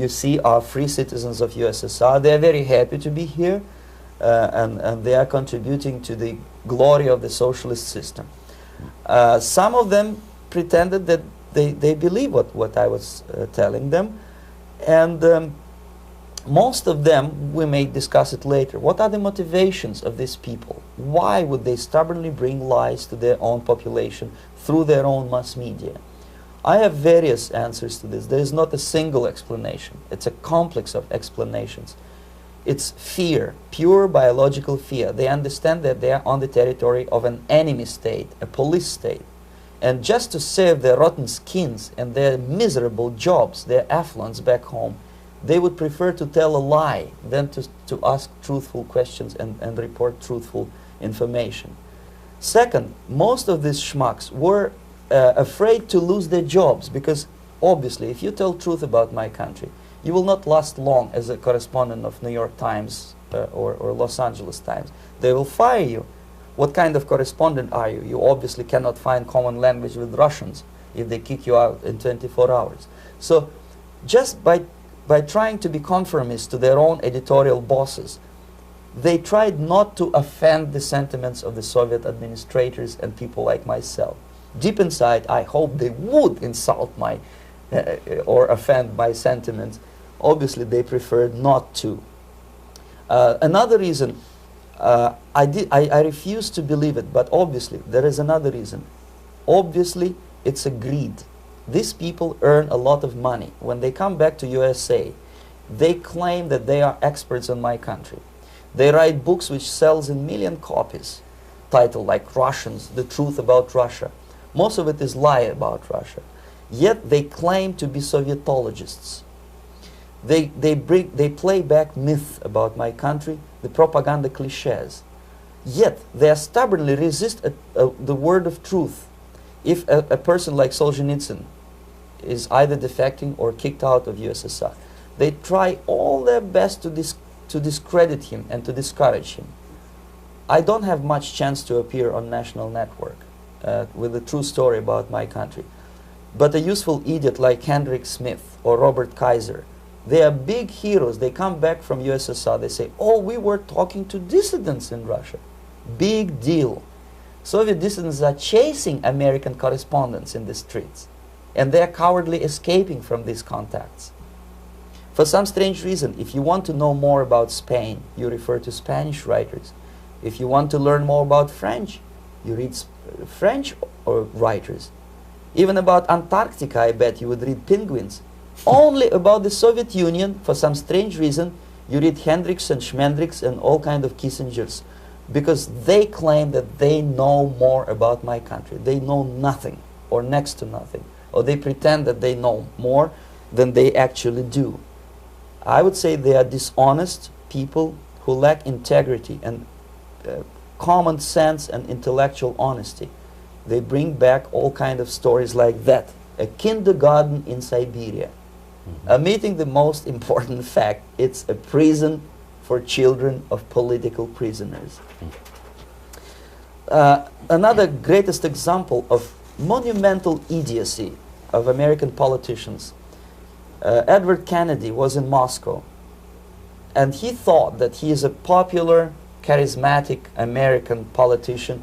you see are free citizens of USSR. They are very happy to be here, and they are contributing to the glory of the socialist system. Some of them pretended that they believe what I was telling them, and most of them, we may discuss it later, what are the motivations of these people? Why would they stubbornly bring lies to their own population through their own mass media? I have various answers to this. There is not a single explanation. It's a complex of explanations. It's fear, pure biological fear. They understand that they are on the territory of an enemy state, a police state. And just to save their rotten skins and their miserable jobs, their affluence back home, they would prefer to tell a lie than to ask truthful questions and report truthful information. Second, most of these schmucks were afraid to lose their jobs, because obviously if you tell truth about my country, you will not last long as a correspondent of New York Times or Los Angeles Times. They will fire you. What kind of correspondent are you? You obviously cannot find common language with Russians if they kick you out in 24 hours. So just by trying to be conformist to their own editorial bosses, they tried not to offend the sentiments of the Soviet administrators and people like myself. Deep inside, I hope they would insult my or offend my sentiments. Obviously, they preferred not to. Another reason, I refuse to believe it, but obviously, there is another reason. Obviously, it's a greed. These people earn a lot of money. When they come back to USA, they claim that they are experts on my country. They write books which sells in million copies, titled like Russians, The Truth About Russia. Most of it is lie about Russia. Yet they claim to be Sovietologists. They play back myth about my country, the propaganda cliches. Yet they stubbornly resist the word of truth. If a person like Solzhenitsyn is either defecting or kicked out of USSR, they try all their best to discredit him and to discourage him. I don't have much chance to appear on national network with a true story about my country. But a useful idiot like Hendrik Smith or Robert Kaiser, they are big heroes. They come back from USSR, they say, oh, we were talking to dissidents in Russia. Big deal. Soviet dissidents are chasing American correspondents in the streets, and they are cowardly escaping from these contacts. For some strange reason, if you want to know more about Spain, you refer to Spanish writers. If you want to learn more about French, you read French writers. Even about Antarctica, I bet you would read penguins. Only about the Soviet Union, for some strange reason, you read Hendricks and Schmendricks and all kind of Kissingers, because they claim that they know more about my country. They know nothing, or next to nothing, or they pretend that they know more than they actually do. I would say they are dishonest people who lack integrity and common sense and intellectual honesty. They bring back all kind of stories like that. A kindergarten in Siberia. Omitting the most important fact, it's a prison for children of political prisoners. Another greatest example of monumental idiocy of American politicians. Edward Kennedy was in Moscow, and he thought that he is a popular, charismatic American politician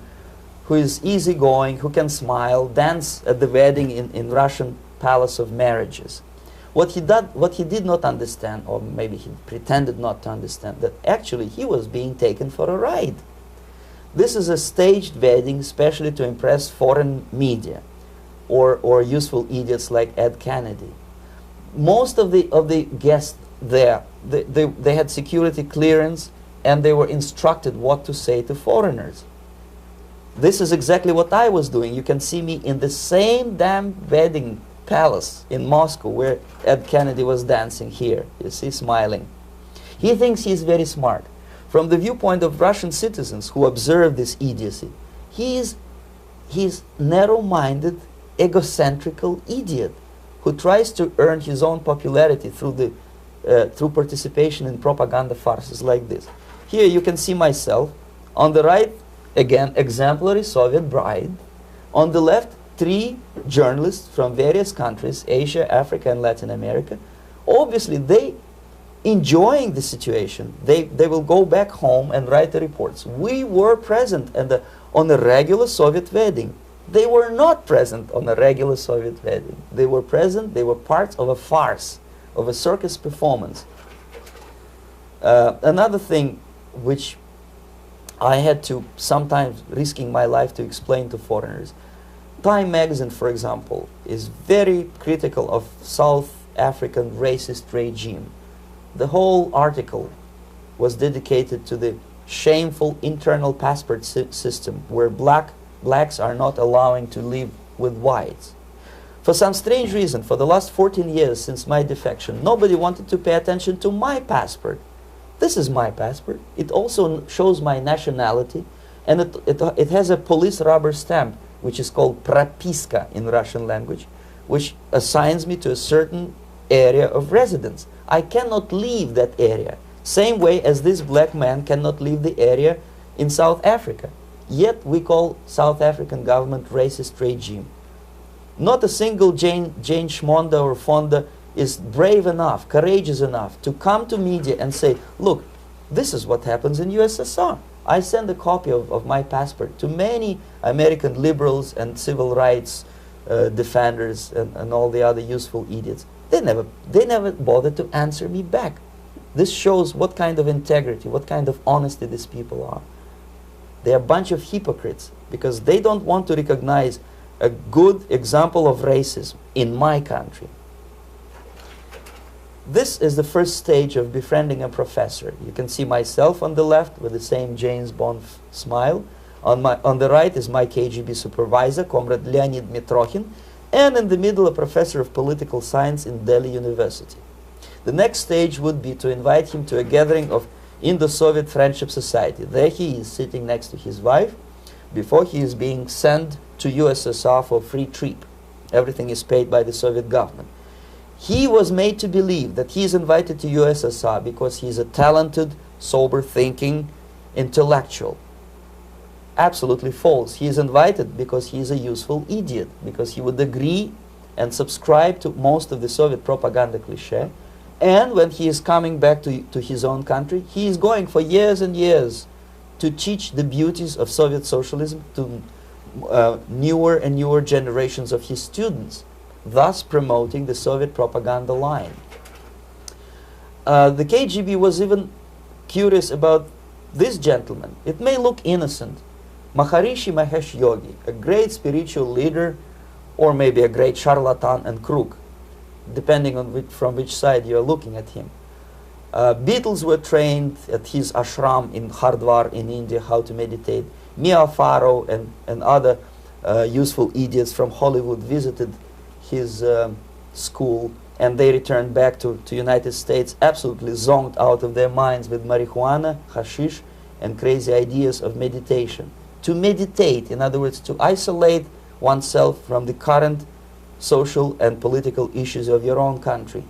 who is easygoing, who can smile, dance at the wedding in Russian Palace of Marriages. What he did not understand, or maybe he pretended not to understand, that actually he was being taken for a ride. This is a staged wedding, especially to impress foreign media or useful idiots like Ed Kennedy. Most of the guests there, they had security clearance, and they were instructed what to say to foreigners. This is exactly what I was doing. You can see me in the same damn wedding palace in Moscow where Ed Kennedy was dancing here. You see, smiling. He thinks he's very smart. From the viewpoint of Russian citizens who observe this idiocy, he's narrow-minded, egocentrical idiot who tries to earn his own popularity through participation in propaganda farces like this. Here you can see myself. On the right, again, exemplary Soviet bride. On the left, 3 journalists from various countries, Asia, Africa, and Latin America. Obviously, they enjoying the situation. They will go back home and write the reports. We were present on a regular Soviet wedding. They were not present on a regular Soviet wedding. They were present, they were parts of a farce, of a circus performance. Another thing which I had to, sometimes risking my life to explain to foreigners. Time magazine, for example, is very critical of South African racist regime. The whole article was dedicated to the shameful internal passport system where blacks are not allowing to live with whites. For some strange reason, for the last 14 years since my defection, nobody wanted to pay attention to my passport. This is my passport. It also shows my nationality, and it has a police rubber stamp, which is called propiska in Russian language, which assigns me to a certain area of residence. I cannot leave that area, same way as this black man cannot leave the area in South Africa. Yet we call South African government racist regime. Not a single Jane Schmonda or Fonda is brave enough, courageous enough to come to media and say, look, this is what happens in USSR. I send a copy of my passport to many American liberals and civil rights defenders and all the other useful idiots. They never bothered to answer me back. This shows what kind of integrity, what kind of honesty these people are. They're a bunch of hypocrites because they don't want to recognize a good example of racism in my country. This is the first stage of befriending a professor. You can see myself on the left with the same James Bond smile. On the right is my KGB supervisor, Comrade Leonid Mitrokhin, and in the middle a professor of political science in Delhi University. The next stage would be to invite him to a gathering of Indo-Soviet Friendship Society. There he is sitting next to his wife before he is being sent to USSR for free trip. Everything is paid by the Soviet government. He was made to believe that he is invited to USSR because he is a talented, sober-thinking intellectual. Absolutely false. He is invited because he is a useful idiot, because he would agree and subscribe to most of the Soviet propaganda cliché. And when he is coming back to his own country, he is going for years and years to teach the beauties of Soviet socialism to newer and newer generations of his students, thus promoting the Soviet propaganda line. The KGB was even curious about this gentleman. It may look innocent. Maharishi Mahesh Yogi, a great spiritual leader, or maybe a great charlatan and crook, depending on from which side you are looking at him. Beatles were trained at his ashram in Hardwar in India how to meditate. Mia Farrow and other useful idiots from Hollywood visited his school, and they returned back to United States absolutely zonked out of their minds with marijuana, hashish, and crazy ideas of meditation. To meditate, in other words, to isolate oneself from the current social and political issues of your own country.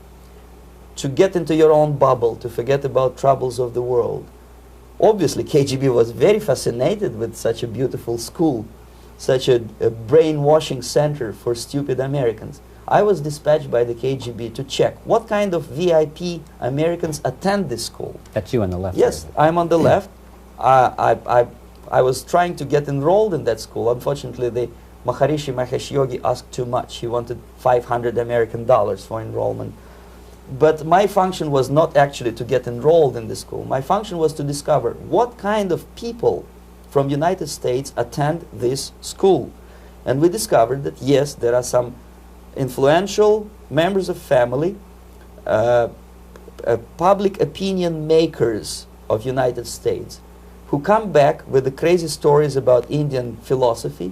To get into your own bubble, to forget about troubles of the world. Obviously, KGB was very fascinated with such a beautiful school, such a brainwashing center for stupid Americans. I was dispatched by the KGB to check what kind of VIP Americans attend this school. That's you on the left. Yes, I'm on the left. I was trying to get enrolled in that school. Unfortunately, the Maharishi Mahesh Yogi asked too much. He wanted $500 American for enrollment. But my function was not actually to get enrolled in the school. My function was to discover what kind of people from United States attend this school. And we discovered that, yes, there are some influential members of family, public opinion makers of United States, who come back with the crazy stories about Indian philosophy.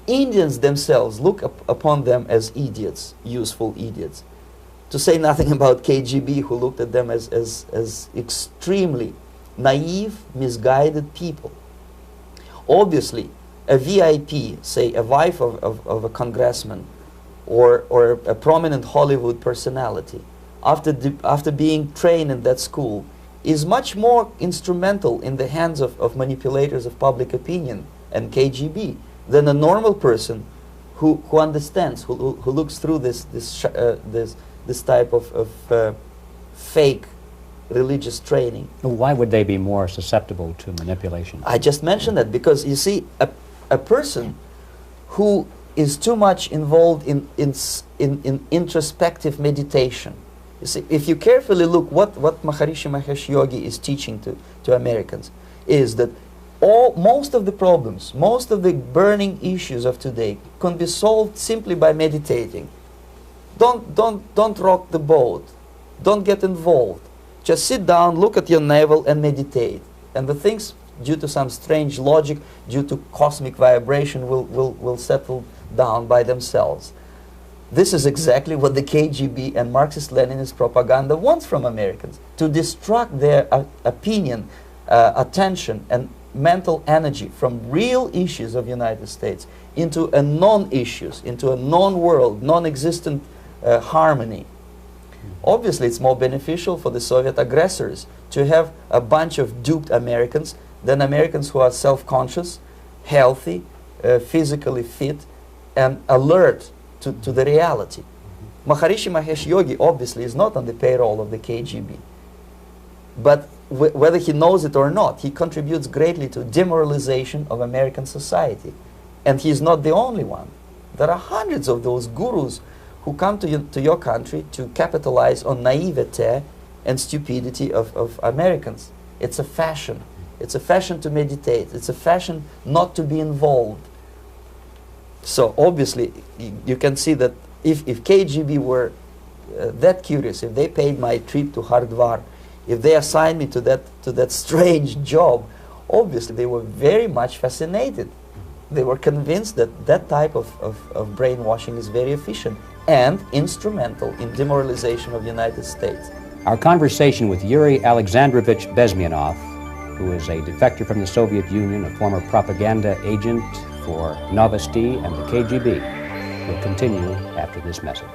Indians themselves look upon them as idiots, useful idiots. To say nothing about KGB, who looked at them as extremely naive, misguided people. Obviously, a VIP, say a wife of a congressman, or a prominent Hollywood personality, after being trained in that school, is much more instrumental in the hands of manipulators of public opinion and KGB than a normal person who understands, who looks through this type of fake religious training. Why would they be more susceptible to manipulation? I just mentioned that because, you see, a person who is too much involved in introspective meditation. You see, if you carefully look what Maharishi Mahesh Yogi is teaching to Americans, is that most of the problems, most of the burning issues of today can be solved simply by meditating. Don't rock the boat. Don't get involved. Just sit down, look at your navel, and meditate. And the things, due to some strange logic, due to cosmic vibration, will settle down by themselves. This is exactly what the KGB and Marxist-Leninist propaganda wants from Americans, to distract their opinion, attention, and mental energy from real issues of the United States into a non-issues, into a non-world, non-existent harmony. Obviously, it's more beneficial for the Soviet aggressors to have a bunch of duped Americans than Americans who are self-conscious, healthy, physically fit, and alert to the reality. Maharishi Mahesh Yogi obviously is not on the payroll of the KGB. But whether he knows it or not, he contributes greatly to demoralization of American society. And he's not the only one. There are hundreds of those gurus who come to your country to capitalize on naivete and stupidity of Americans. It's a fashion. It's a fashion to meditate. It's a fashion not to be involved. So obviously, you can see that if KGB were that curious, if they paid my trip to Hardwar, if they assigned me to that strange job, obviously they were very much fascinated. They were convinced that that type of brainwashing is very efficient and instrumental in demoralization of the United States. Our conversation with Yuri Alexandrovich Bezmenov, who is a defector from the Soviet Union, a former propaganda agent for Novosti and the KGB, will continue after this message.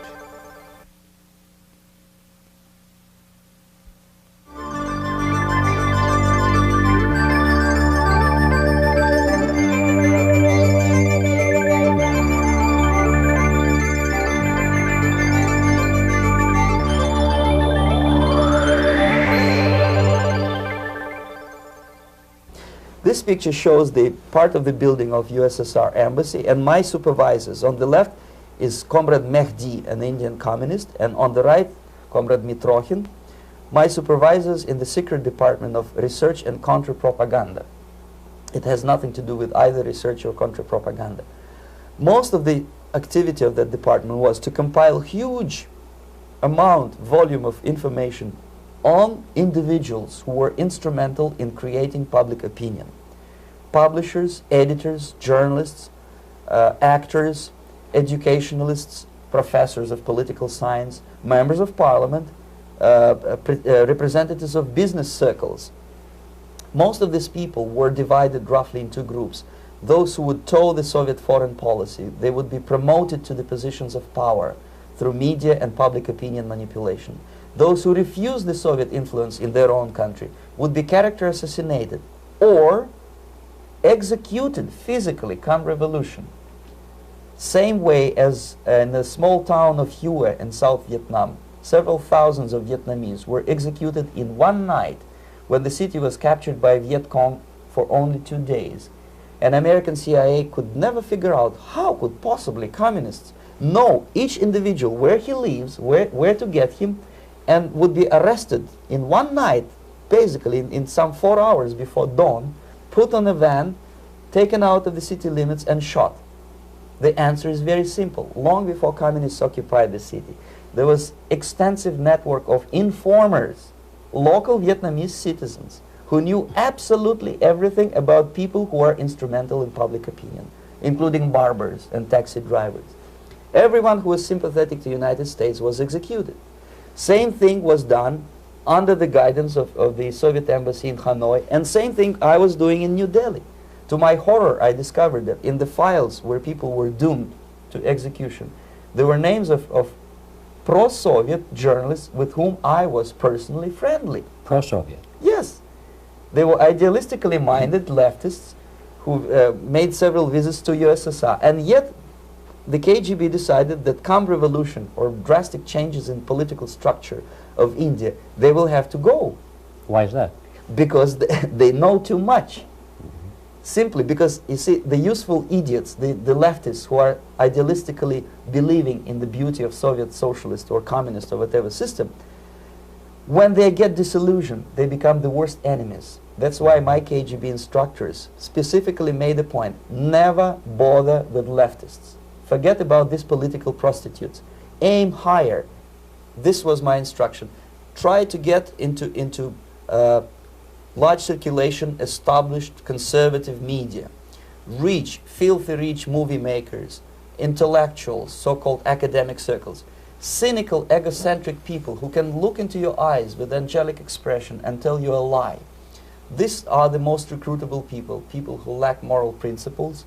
This picture shows the part of the building of USSR embassy, and my supervisors. On the left is Comrade Mehdi, an Indian communist, and on the right, Comrade Mitrokhin, my supervisors in the secret department of research and counter-propaganda. It has nothing to do with either research or counter-propaganda. Most of the activity of that department was to compile huge volume of information on individuals who were instrumental in creating public opinion. Publishers, editors, journalists, actors, educationalists, professors of political science, members of parliament, representatives of business circles. Most of these people were divided roughly in two groups. Those who would toe the Soviet foreign policy, they would be promoted to the positions of power through media and public opinion manipulation. Those who refused the Soviet influence in their own country would be character assassinated or executed physically come revolution. Same way as in the small town of Hue in South Vietnam, several thousands of Vietnamese were executed in one night when the city was captured by Viet Cong for only 2 days. And American CIA could never figure out how could possibly communists know each individual, where he lives, where to get him, and would be arrested in one night, basically in some 4 hours before dawn, put on a van, taken out of the city limits and shot. The answer is very simple. Long before communists occupied the city, there was extensive network of informers, local Vietnamese citizens, who knew absolutely everything about people who are instrumental in public opinion, including barbers and taxi drivers. Everyone who was sympathetic to the United States was executed. Same thing was done under the guidance of the Soviet embassy in Hanoi, and same thing I was doing in New Delhi. To my horror, I discovered that in the files where people were doomed to execution, there were names of pro-Soviet journalists with whom I was personally friendly. Pro-Soviet? Yes. They were idealistically minded leftists who made several visits to USSR, and yet the KGB decided that come revolution or drastic changes in political structure of India, they will have to go. Why is that? Because they know too much. Simply because, you see, the useful idiots, the leftists who are idealistically believing in the beauty of Soviet socialist or communist or whatever system, when they get disillusioned, they become the worst enemies. That's why my KGB instructors specifically made a point, never bother with leftists. Forget about these political prostitutes. Aim higher. This was my instruction. Try to get into large circulation, established conservative media. Rich, filthy rich movie makers, intellectuals, so-called academic circles. Cynical, egocentric people who can look into your eyes with angelic expression and tell you a lie. These are the most recruitable people, people who lack moral principles,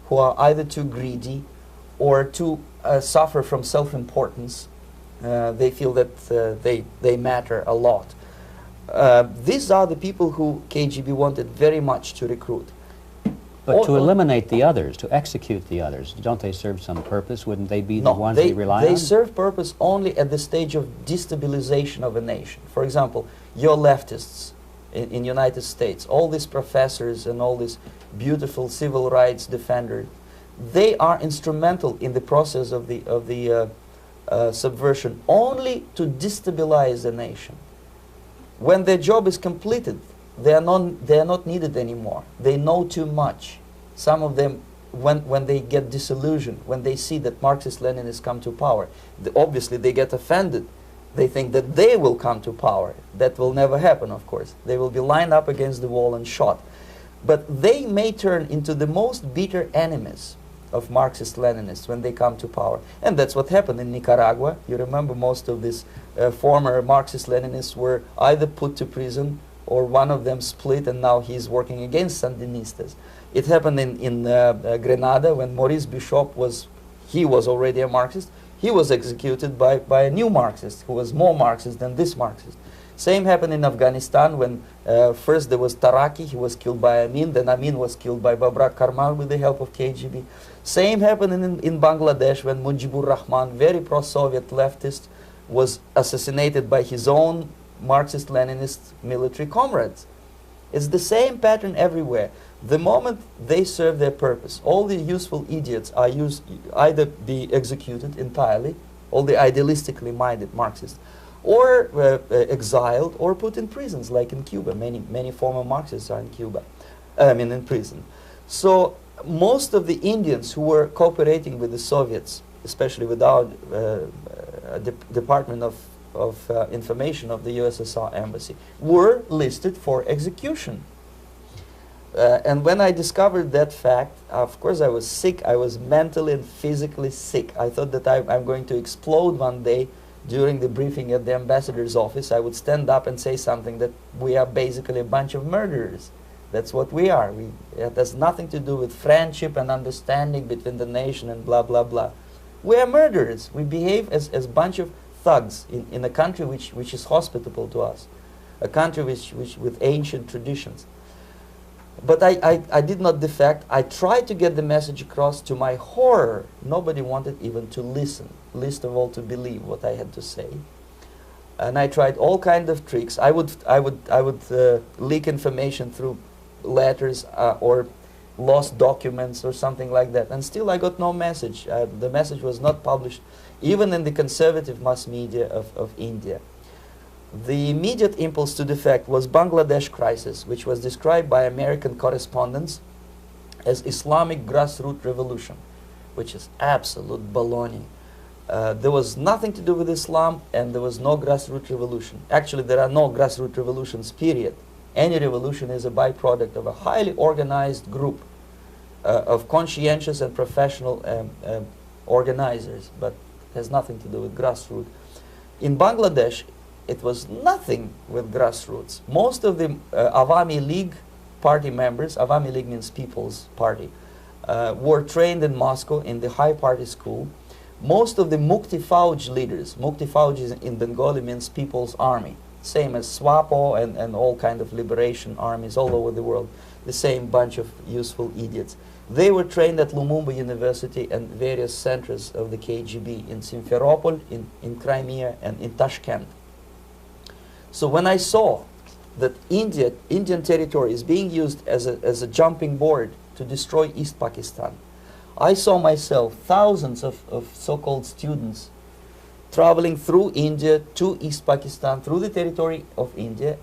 who are either too greedy or too suffer from self-importance. They feel that they matter a lot. These are the people who KGB wanted very much to recruit. But to eliminate the others, to execute the others, don't they serve some purpose? Wouldn't they be the ones they rely on? They serve purpose only at the stage of destabilization of a nation. For example, your leftists in United States, all these professors and all these beautiful civil rights defenders, they are instrumental in the process of the subversion only to destabilize the nation. When their job is completed, they are not needed anymore. They know too much. Some of them, when they get disillusioned, when they see that Marxist-Leninists come to power, obviously they get offended. They think that they will come to power. That will never happen, of course. They will be lined up against the wall and shot. But they may turn into the most bitter enemies of Marxist-Leninists when they come to power. And that's what happened in Nicaragua. You remember most of these former Marxist-Leninists were either put to prison or one of them split and now he's working against Sandinistas. It happened in Grenada when Maurice Bishop was already a Marxist. He was executed by a new Marxist who was more Marxist than this Marxist. Same happened in Afghanistan when first there was Taraki, he was killed by Amin, then Amin was killed by Babrak Karmal with the help of KGB. Same happened in Bangladesh when Mujibur Rahman, very pro-Soviet leftist, was assassinated by his own Marxist-Leninist military comrades. It's the same pattern everywhere. The moment they serve their purpose, all the useful idiots are either be executed entirely, all the idealistically minded Marxists, or exiled or put in prisons, like in Cuba. Many former Marxists are in Cuba, in prison. So most of the Indians who were cooperating with the Soviets, especially with our Department of Information of the USSR Embassy, were listed for execution. And when I discovered that fact, of course I was sick. I was mentally and physically sick. I thought that I'm going to explode one day during the briefing at the ambassador's office. I would stand up and say something that we are basically a bunch of murderers. That's what we are. It has nothing to do with friendship and understanding between the nation and blah, blah, blah. We are murderers. We behave as a bunch of thugs in a country which is hospitable to us, a country which with ancient traditions. But I did not defect. I tried to get the message across. To my horror, nobody wanted even to listen, least of all to believe what I had to say. And I tried all kinds of tricks. I would leak information through letters or lost documents or something like that. And still I got no message. The message was not published, even in the conservative mass media of India. The immediate impulse to defect was Bangladesh crisis, which was described by American correspondents as Islamic grassroots revolution, which is absolute baloney. There was nothing to do with Islam, and there was no grassroots revolution. Actually, there are no grassroots revolutions, period. Any revolution is a byproduct of a highly organized group of conscientious and professional organizers, but has nothing to do with grassroots. In Bangladesh, it was nothing with grassroots. Most of the Awami League party members, Awami League means People's Party, were trained in Moscow in the High Party School. Most of the Mukti Fauj leaders, Mukti Fauj in Bengali means People's Army, same as SWAPO and all kind of liberation armies all over the world, the same bunch of useful idiots. They were trained at Lumumba University and various centers of the KGB in Simferopol, in Crimea, and in Tashkent. So when I saw that Indian territory is being used as a jumping board to destroy East Pakistan, I saw myself thousands of so-called students traveling through India to East Pakistan, through the territory of India,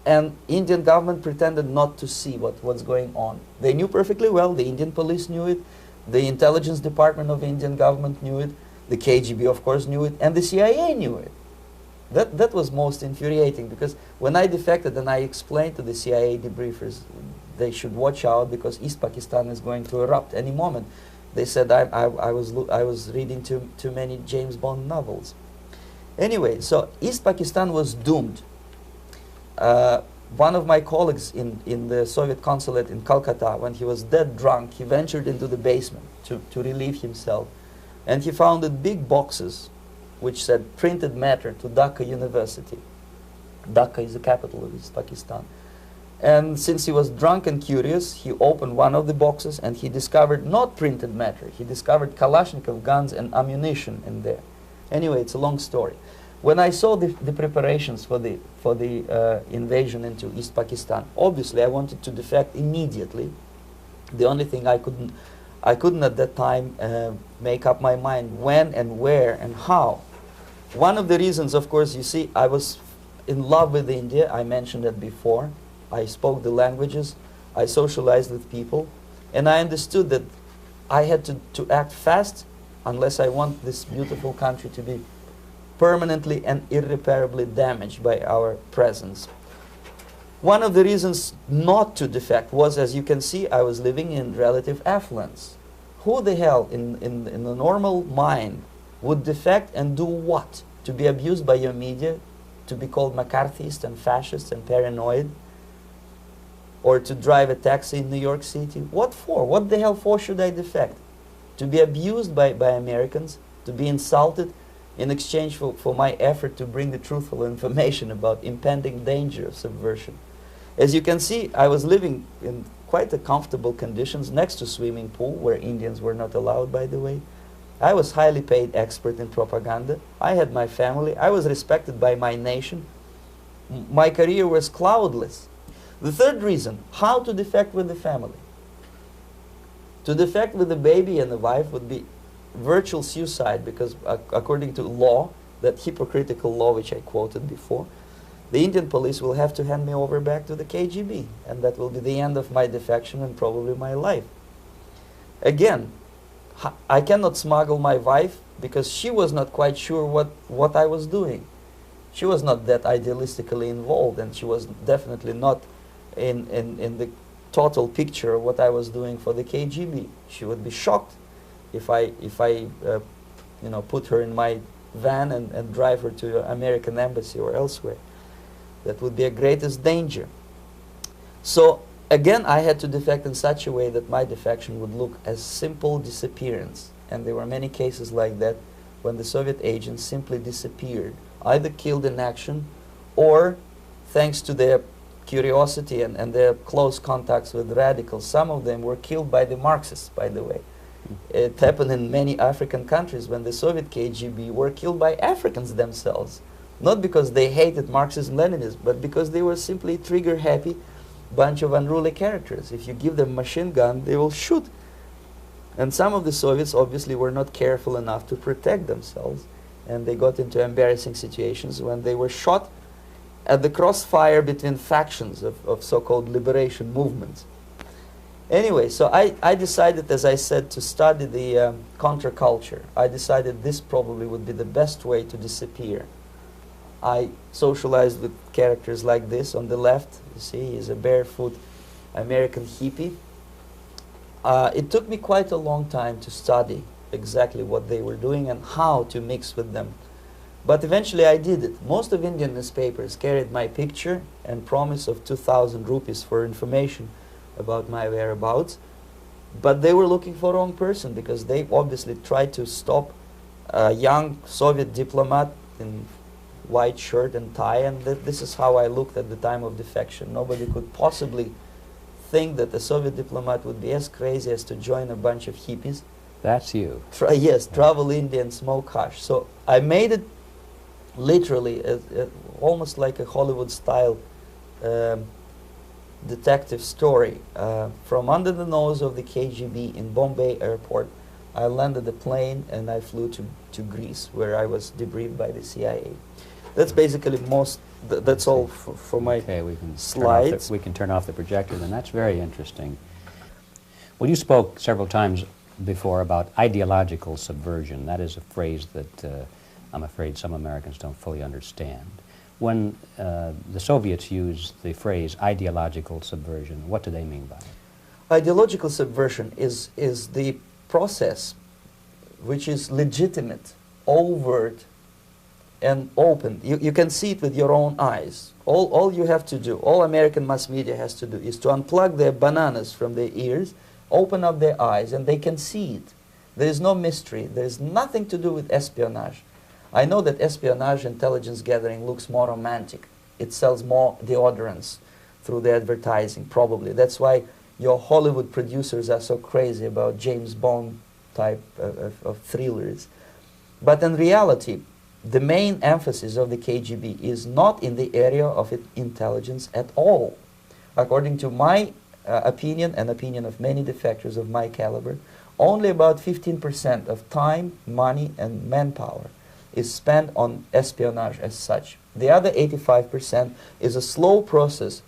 and Indian government pretended not to see what's going on. They knew perfectly well, the Indian police knew it, the intelligence department of Indian government knew it, the KGB of course knew it, and the CIA knew it. That was most infuriating, because when I defected and I explained to the CIA debriefers they should watch out because East Pakistan is going to erupt any moment, they said I was reading too many James Bond novels. Anyway, so East Pakistan was doomed. One of my colleagues in the Soviet consulate in Calcutta, when he was dead drunk, he ventured into the basement to relieve himself, and he found big boxes which said printed matter to Dhaka University. Dhaka is the capital of East Pakistan. And since he was drunk and curious, he opened one of the boxes and he discovered not printed matter. He discovered Kalashnikov guns and ammunition in there. Anyway, it's a long story. When I saw the preparations for the invasion into East Pakistan, obviously I wanted to defect immediately. The only thing I couldn't at that time make up my mind when and where and how. One of the reasons, of course, you see, I was in love with India. I mentioned it before. I spoke the languages. I socialized with people. And I understood that I had to act fast unless I want this beautiful country to be permanently and irreparably damaged by our presence. One of the reasons not to defect was, as you can see, I was living in relative affluence. Who the hell in the normal mind would defect and do what? To be abused by your media, to be called McCarthyist and fascist and paranoid, or to drive a taxi in New York City? What for? What the hell for should I defect? To be abused by Americans, to be insulted in exchange for my effort to bring the truthful information about impending danger of subversion. As you can see, I was living in quite a comfortable conditions next to swimming pool, where Indians were not allowed, by the way. I was highly paid expert in propaganda. I had my family. I was respected by my nation. My career was cloudless. The third reason, how to defect with the family. To defect with the baby and the wife would be virtual suicide, because according to law, that hypocritical law which I quoted before, the Indian police will have to hand me over back to the KGB, and that will be the end of my defection and probably my life. Again, I cannot smuggle my wife because she was not quite sure what I was doing. She was not that idealistically involved, and she was definitely not in the total picture of what I was doing for the KGB. She would be shocked if I you know, put her in my van and drive her to the American embassy or elsewhere. That would be a greatest danger. So again, I had to defect in such a way that my defection would look as simple disappearance. And there were many cases like that when the Soviet agents simply disappeared, either killed in action or, thanks to their curiosity and their close contacts with radicals, some of them were killed by the Marxists, by the way. It happened in many African countries when the Soviet KGB were killed by Africans themselves. Not because they hated Marxism-Leninism, but because they were simply trigger-happy bunch of unruly characters. If you give them a machine gun, they will shoot. And some of the Soviets obviously were not careful enough to protect themselves, and they got into embarrassing situations when they were shot at the crossfire between factions of so-called liberation movements. Anyway, so I decided, as I said, to study the counterculture. I decided this probably would be the best way to disappear. I socialized with characters like this. On the left, you see, he's a barefoot American hippie. It took me quite a long time to study exactly what they were doing and how to mix with them. But eventually I did it. Most of Indian newspapers carried my picture and promise of 2,000 rupees for information about my whereabouts. But they were looking for the wrong person, because they obviously tried to stop a young Soviet diplomat in white shirt and tie, and this is how I looked at the time of defection. Nobody could possibly think that a Soviet diplomat would be as crazy as to join a bunch of hippies. That's you. Yes, travel India and smoke hash. So I made it literally almost like a Hollywood-style detective story. From under the nose of the KGB in Bombay airport, I landed the plane and I flew to Greece, where I was debriefed by the CIA. That's basically that's all for my slides. We can turn off the projector, then. That's very interesting. Well, you spoke several times before about ideological subversion. That is a phrase that I'm afraid some Americans don't fully understand. When the Soviets used the phrase ideological subversion, what do they mean by it? Ideological subversion is the process which is legitimate, overt, and open. You can see it with your own eyes. All you have to do, all American mass media has to do, is to unplug their bananas from their ears, open up their eyes, and they can see it. There is no mystery. There is nothing to do with espionage. I know that espionage intelligence gathering looks more romantic. It sells more deodorants through the advertising, probably. That's why your Hollywood producers are so crazy about James Bond type of thrillers. But in reality, the main emphasis of the KGB is not in the area of intelligence at all. According to my opinion and opinion of many defectors of my caliber, only about 15% of time, money, and manpower is spent on espionage as such. The other 85% is a slow process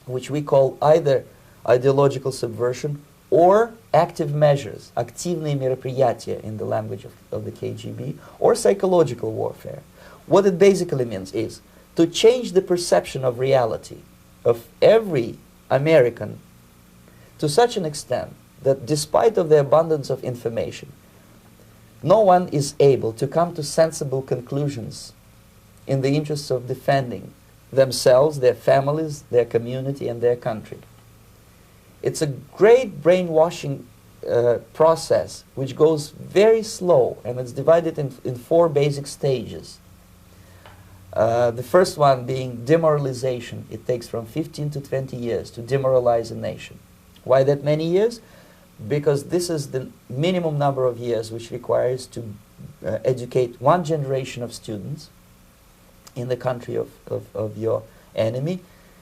which we call either ideological subversion or active measures, активные мероприятия in the language of the KGB, or psychological warfare. What it basically means is to change the perception of reality of every American to such an extent that despite of the abundance of information, no one is able to come to sensible conclusions in the interests of defending themselves, their families, their community, and their country. It's a great brainwashing process which goes very slow, and it's divided in 4 basic stages. The first one being demoralization. It takes from 15 to 20 years to demoralize a nation. Why that many years? Because this is the minimum number of years which requires to educate one generation of students in the country of your enemy,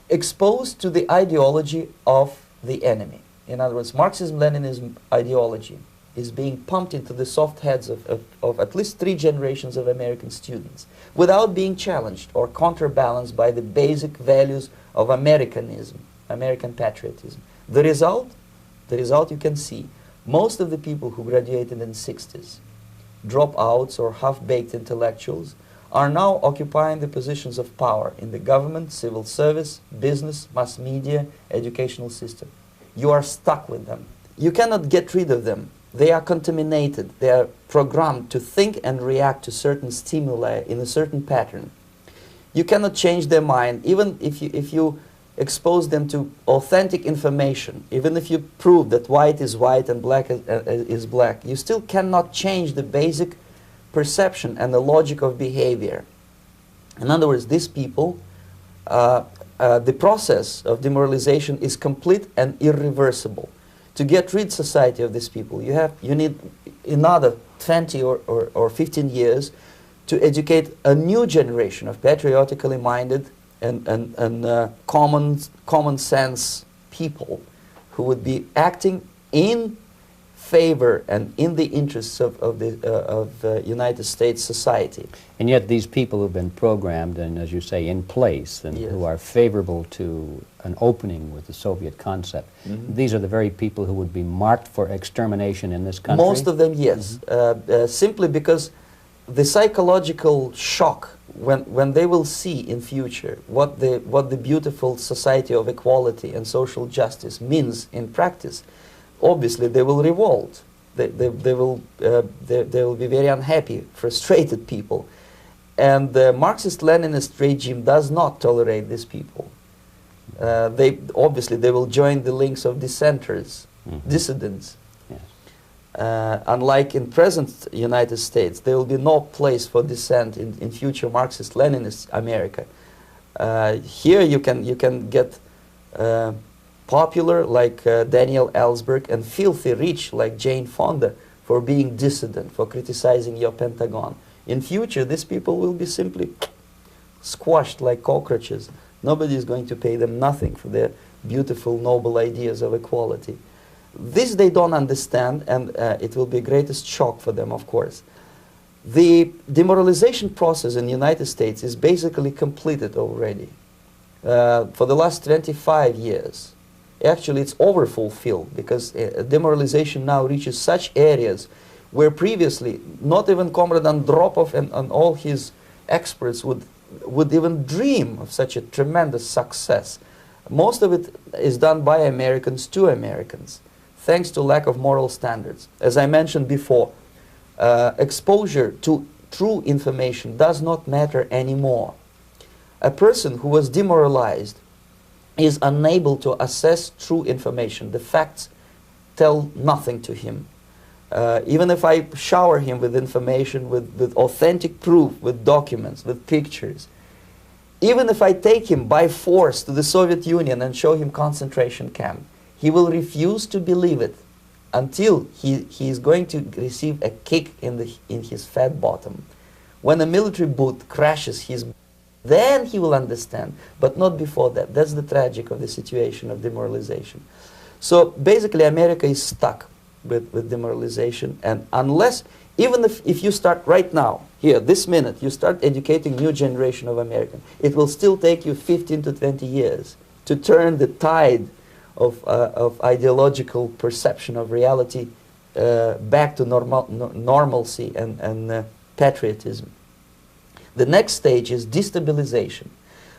exposed to the ideology of the enemy. In other words, Marxism-Leninism ideology is being pumped into the soft heads of at least 3 generations of American students without being challenged or counterbalanced by the basic values of Americanism, American patriotism. The result you can see. Most of the people who graduated in the 60s, dropouts or half-baked intellectuals, are now occupying the positions of power in the government, civil service, business, mass media, educational system. You are stuck with them. You cannot get rid of them. They are contaminated. They are programmed to think and react to certain stimuli in a certain pattern. You cannot change their mind, even if you expose them to authentic information, even if you prove that white is white and black is black. You still cannot change the basic perception and the logic of behavior. In other words, these people, the process of demoralization is complete and irreversible. To get rid society of these people, you need another 20 or 15 years to educate a new generation of patriotically minded and common sense people who would be acting in favor and in the interests of the United States society. And yet these people who've been programmed and, as you say, in place and Yes. who are favorable to an opening with the Soviet concept, these are the very people who would be marked for extermination in this country? Most of them, yes. Simply because the psychological shock when they will see in future what the beautiful society of equality and social justice means in practice, obviously they will revolt. They will be very unhappy, frustrated people. And the Marxist-Leninist regime does not tolerate these people. Obviously they will join the links of dissenters, dissidents. Unlike in present United States, there will be no place for dissent in future Marxist-Leninist America. Here you can get popular like Daniel Ellsberg and filthy rich like Jane Fonda for being dissident, for criticizing your Pentagon. In future, these people will be simply squashed like cockroaches. Nobody is going to pay them nothing for their beautiful, noble ideas of equality. This they don't understand, and it will be greatest shock for them, of course. The demoralization process in the United States is basically completed already. For the last 25 years. Actually, it's overfulfilled because demoralization now reaches such areas where previously not even Comrade Andropov and all his experts would even dream of such a tremendous success. Most of it is done by Americans to Americans, thanks to lack of moral standards. As I mentioned before, exposure to true information does not matter anymore. A person who was demoralized is unable to assess true information. The facts tell nothing to him. Even if I shower him with information, with authentic proof, with documents, with pictures, even if I take him by force to the Soviet Union and show him concentration camp, he will refuse to believe it until he is going to receive a kick in his fat bottom. When a military boot crashes his, then he will understand, but not before that. That's the tragic of the situation of demoralization. So basically America is stuck with demoralization, and unless, even if you start right now, here, this minute, you start educating new generation of Americans, it will still take you 15 to 20 years to turn the tide of ideological perception of reality back to normalcy and patriotism. The next stage is destabilization.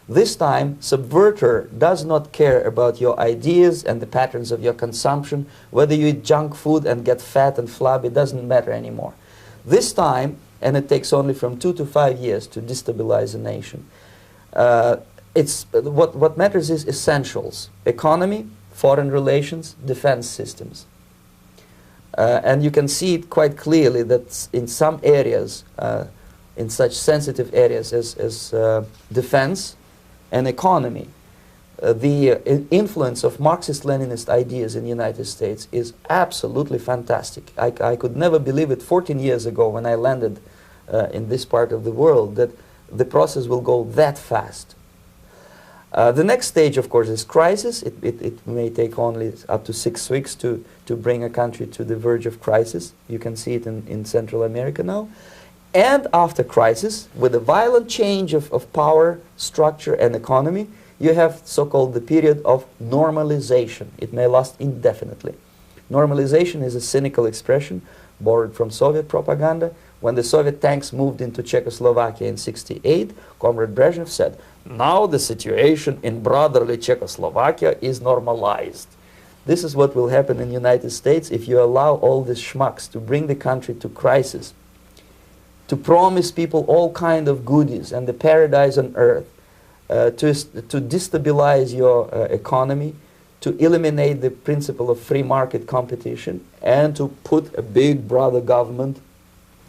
This time, subverter does not care about your ideas and the patterns of your consumption. Whether you eat junk food and get fat and flabby, it doesn't matter anymore. This time, and it takes only from 2 to 5 years to destabilize a nation, what matters is essentials: economy, foreign relations, defense systems. And you can see it quite clearly that in some areas, in such sensitive areas as defense and economy, the influence of Marxist-Leninist ideas in the United States is absolutely fantastic. I could never believe it 14 years ago when I landed in this part of the world that the process will go that fast. The next stage, of course, is crisis. It may take only up to 6 weeks to bring a country to the verge of crisis. You can see it in Central America now. And after crisis, with a violent change of power, structure, and economy, you have so-called the period of normalization. It may last indefinitely. Normalization is a cynical expression borrowed from Soviet propaganda. When the Soviet tanks moved into Czechoslovakia in '68, Comrade Brezhnev said, "Now the situation in brotherly Czechoslovakia is normalized." This is what will happen in the United States if you allow all these schmucks to bring the country to crisis, to promise people all kind of goodies and the paradise on earth, to destabilize your economy, to eliminate the principle of free market competition, and to put a big brother government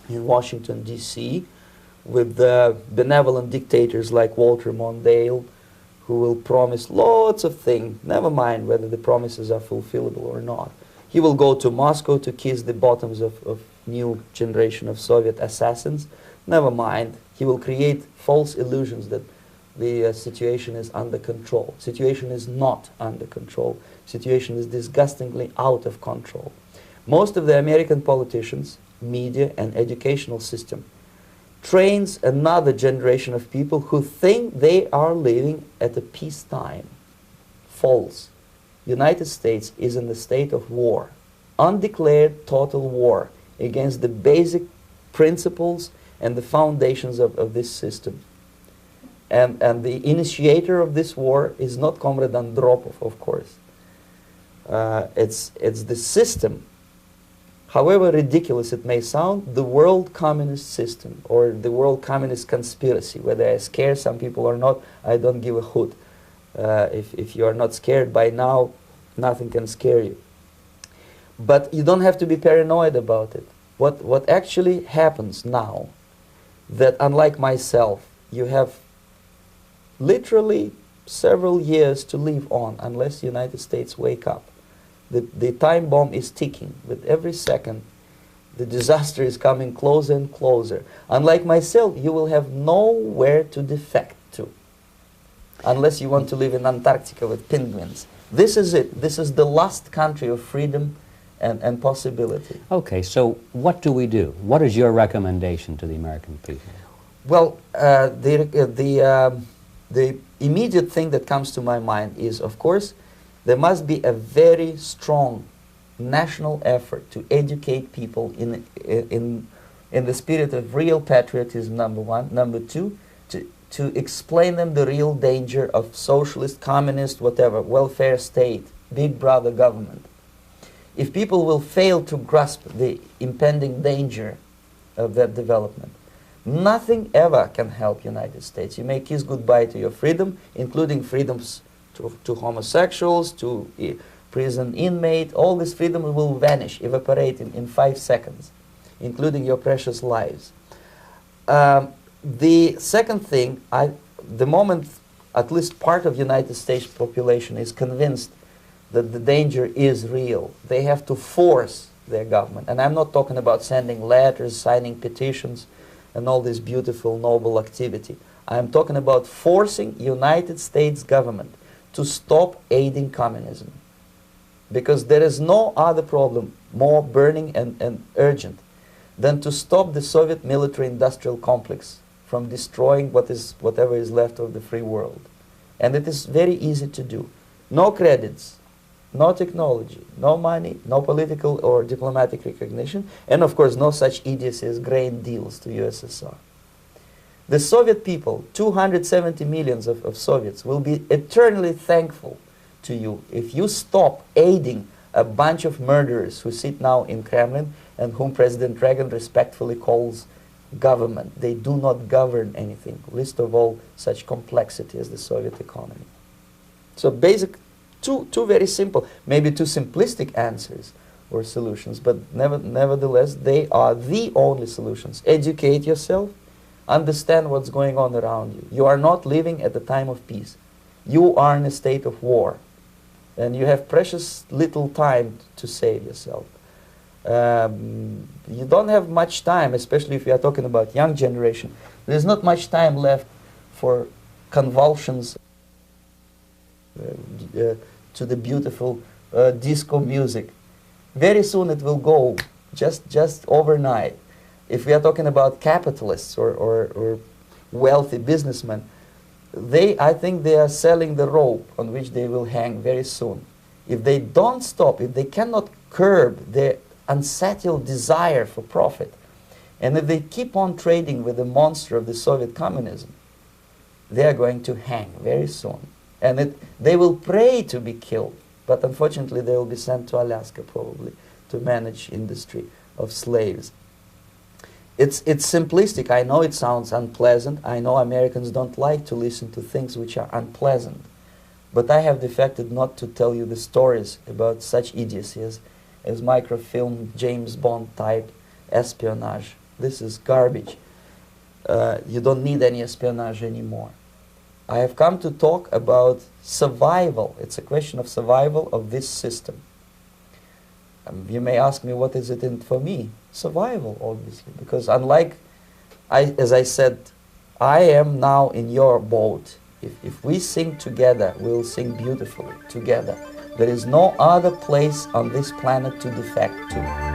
in Washington, D.C., with benevolent dictators like Walter Mondale, who will promise lots of things, never mind whether the promises are fulfillable or not. He will go to Moscow to kiss the bottoms of new generation of Soviet assassins, never mind. He will create false illusions that the situation is under control. Situation is not under control. Situation is disgustingly out of control. Most of the American politicians, media, and educational system trains another generation of people who think they are living at a peacetime. False. United States is in the state of war, undeclared total war against the basic principles and the foundations of this system. And the initiator of this war is not Comrade Andropov, of course. It's the system. However ridiculous it may sound, the world communist system or the world communist conspiracy, whether I scare some people or not, I don't give a hoot. If you are not scared by now, nothing can scare you. But you don't have to be paranoid about it. What actually happens now, that unlike myself, you have literally several years to live on unless the United States wake up. The time bomb is ticking. With every second, the disaster is coming closer and closer. Unlike myself, you will have nowhere to defect to, unless you want to live in Antarctica with penguins. This is it. This is the last country of freedom and possibility. Okay, so what do we do? What is your recommendation to the American people? Well, the immediate thing that comes to my mind is, of course, there must be a very strong national effort to educate people in the spirit of real patriotism, number one. Number two, to explain them the real danger of socialist, communist, whatever, welfare state, big brother government. If people will fail to grasp the impending danger of that development, nothing ever can help United States. You may kiss goodbye to your freedom, including freedoms to homosexuals, to prison inmate. All this freedom will vanish, evaporate in 5 seconds, including your precious lives. The second thing, the moment at least part of United States population is convinced that the danger is real, they have to force their government. And I'm not talking about sending letters, signing petitions, and all this beautiful, noble activity. I'm talking about forcing United States government to stop aiding communism. Because there is no other problem more burning and urgent than to stop the Soviet military-industrial complex from destroying whatever is left of the free world. And it is very easy to do. No credits, no technology, no money, no political or diplomatic recognition, and of course no such idiocy as grain deals to USSR. The Soviet people, 270 millions of Soviets, will be eternally thankful to you if you stop aiding a bunch of murderers who sit now in Kremlin and whom President Reagan respectfully calls government. They do not govern anything, least of all such complexity as the Soviet economy. So basic, two very simple, maybe too simplistic answers or solutions, but nevertheless they are the only solutions. Educate yourself, understand what's going on around you. You are not living at the time of peace. You are in a state of war, and you have precious little time to save yourself. You don't have much time, especially if you are talking about young generation. There's not much time left for convulsions to the beautiful disco music. Very soon it will go, just overnight. If we are talking about capitalists or wealthy businessmen, I think they are selling the rope on which they will hang very soon. If they don't stop, if they cannot curb their unsettled desire for profit, and if they keep on trading with the monster of the Soviet communism, they are going to hang very soon. And they will pray to be killed, but unfortunately they will be sent to Alaska probably to manage industry of slaves. It's simplistic. I know it sounds unpleasant. I know Americans don't like to listen to things which are unpleasant. But I have defected not to tell you the stories about such idiocy as microfilm, James Bond type espionage. This is garbage. You don't need any espionage anymore. I have come to talk about survival. It's a question of survival of this system. You may ask me, what is it in for me? Survival, obviously, because unlike, as I said, I am now in your boat. If we sing together, we'll sing beautifully together. There is no other place on this planet to defect to.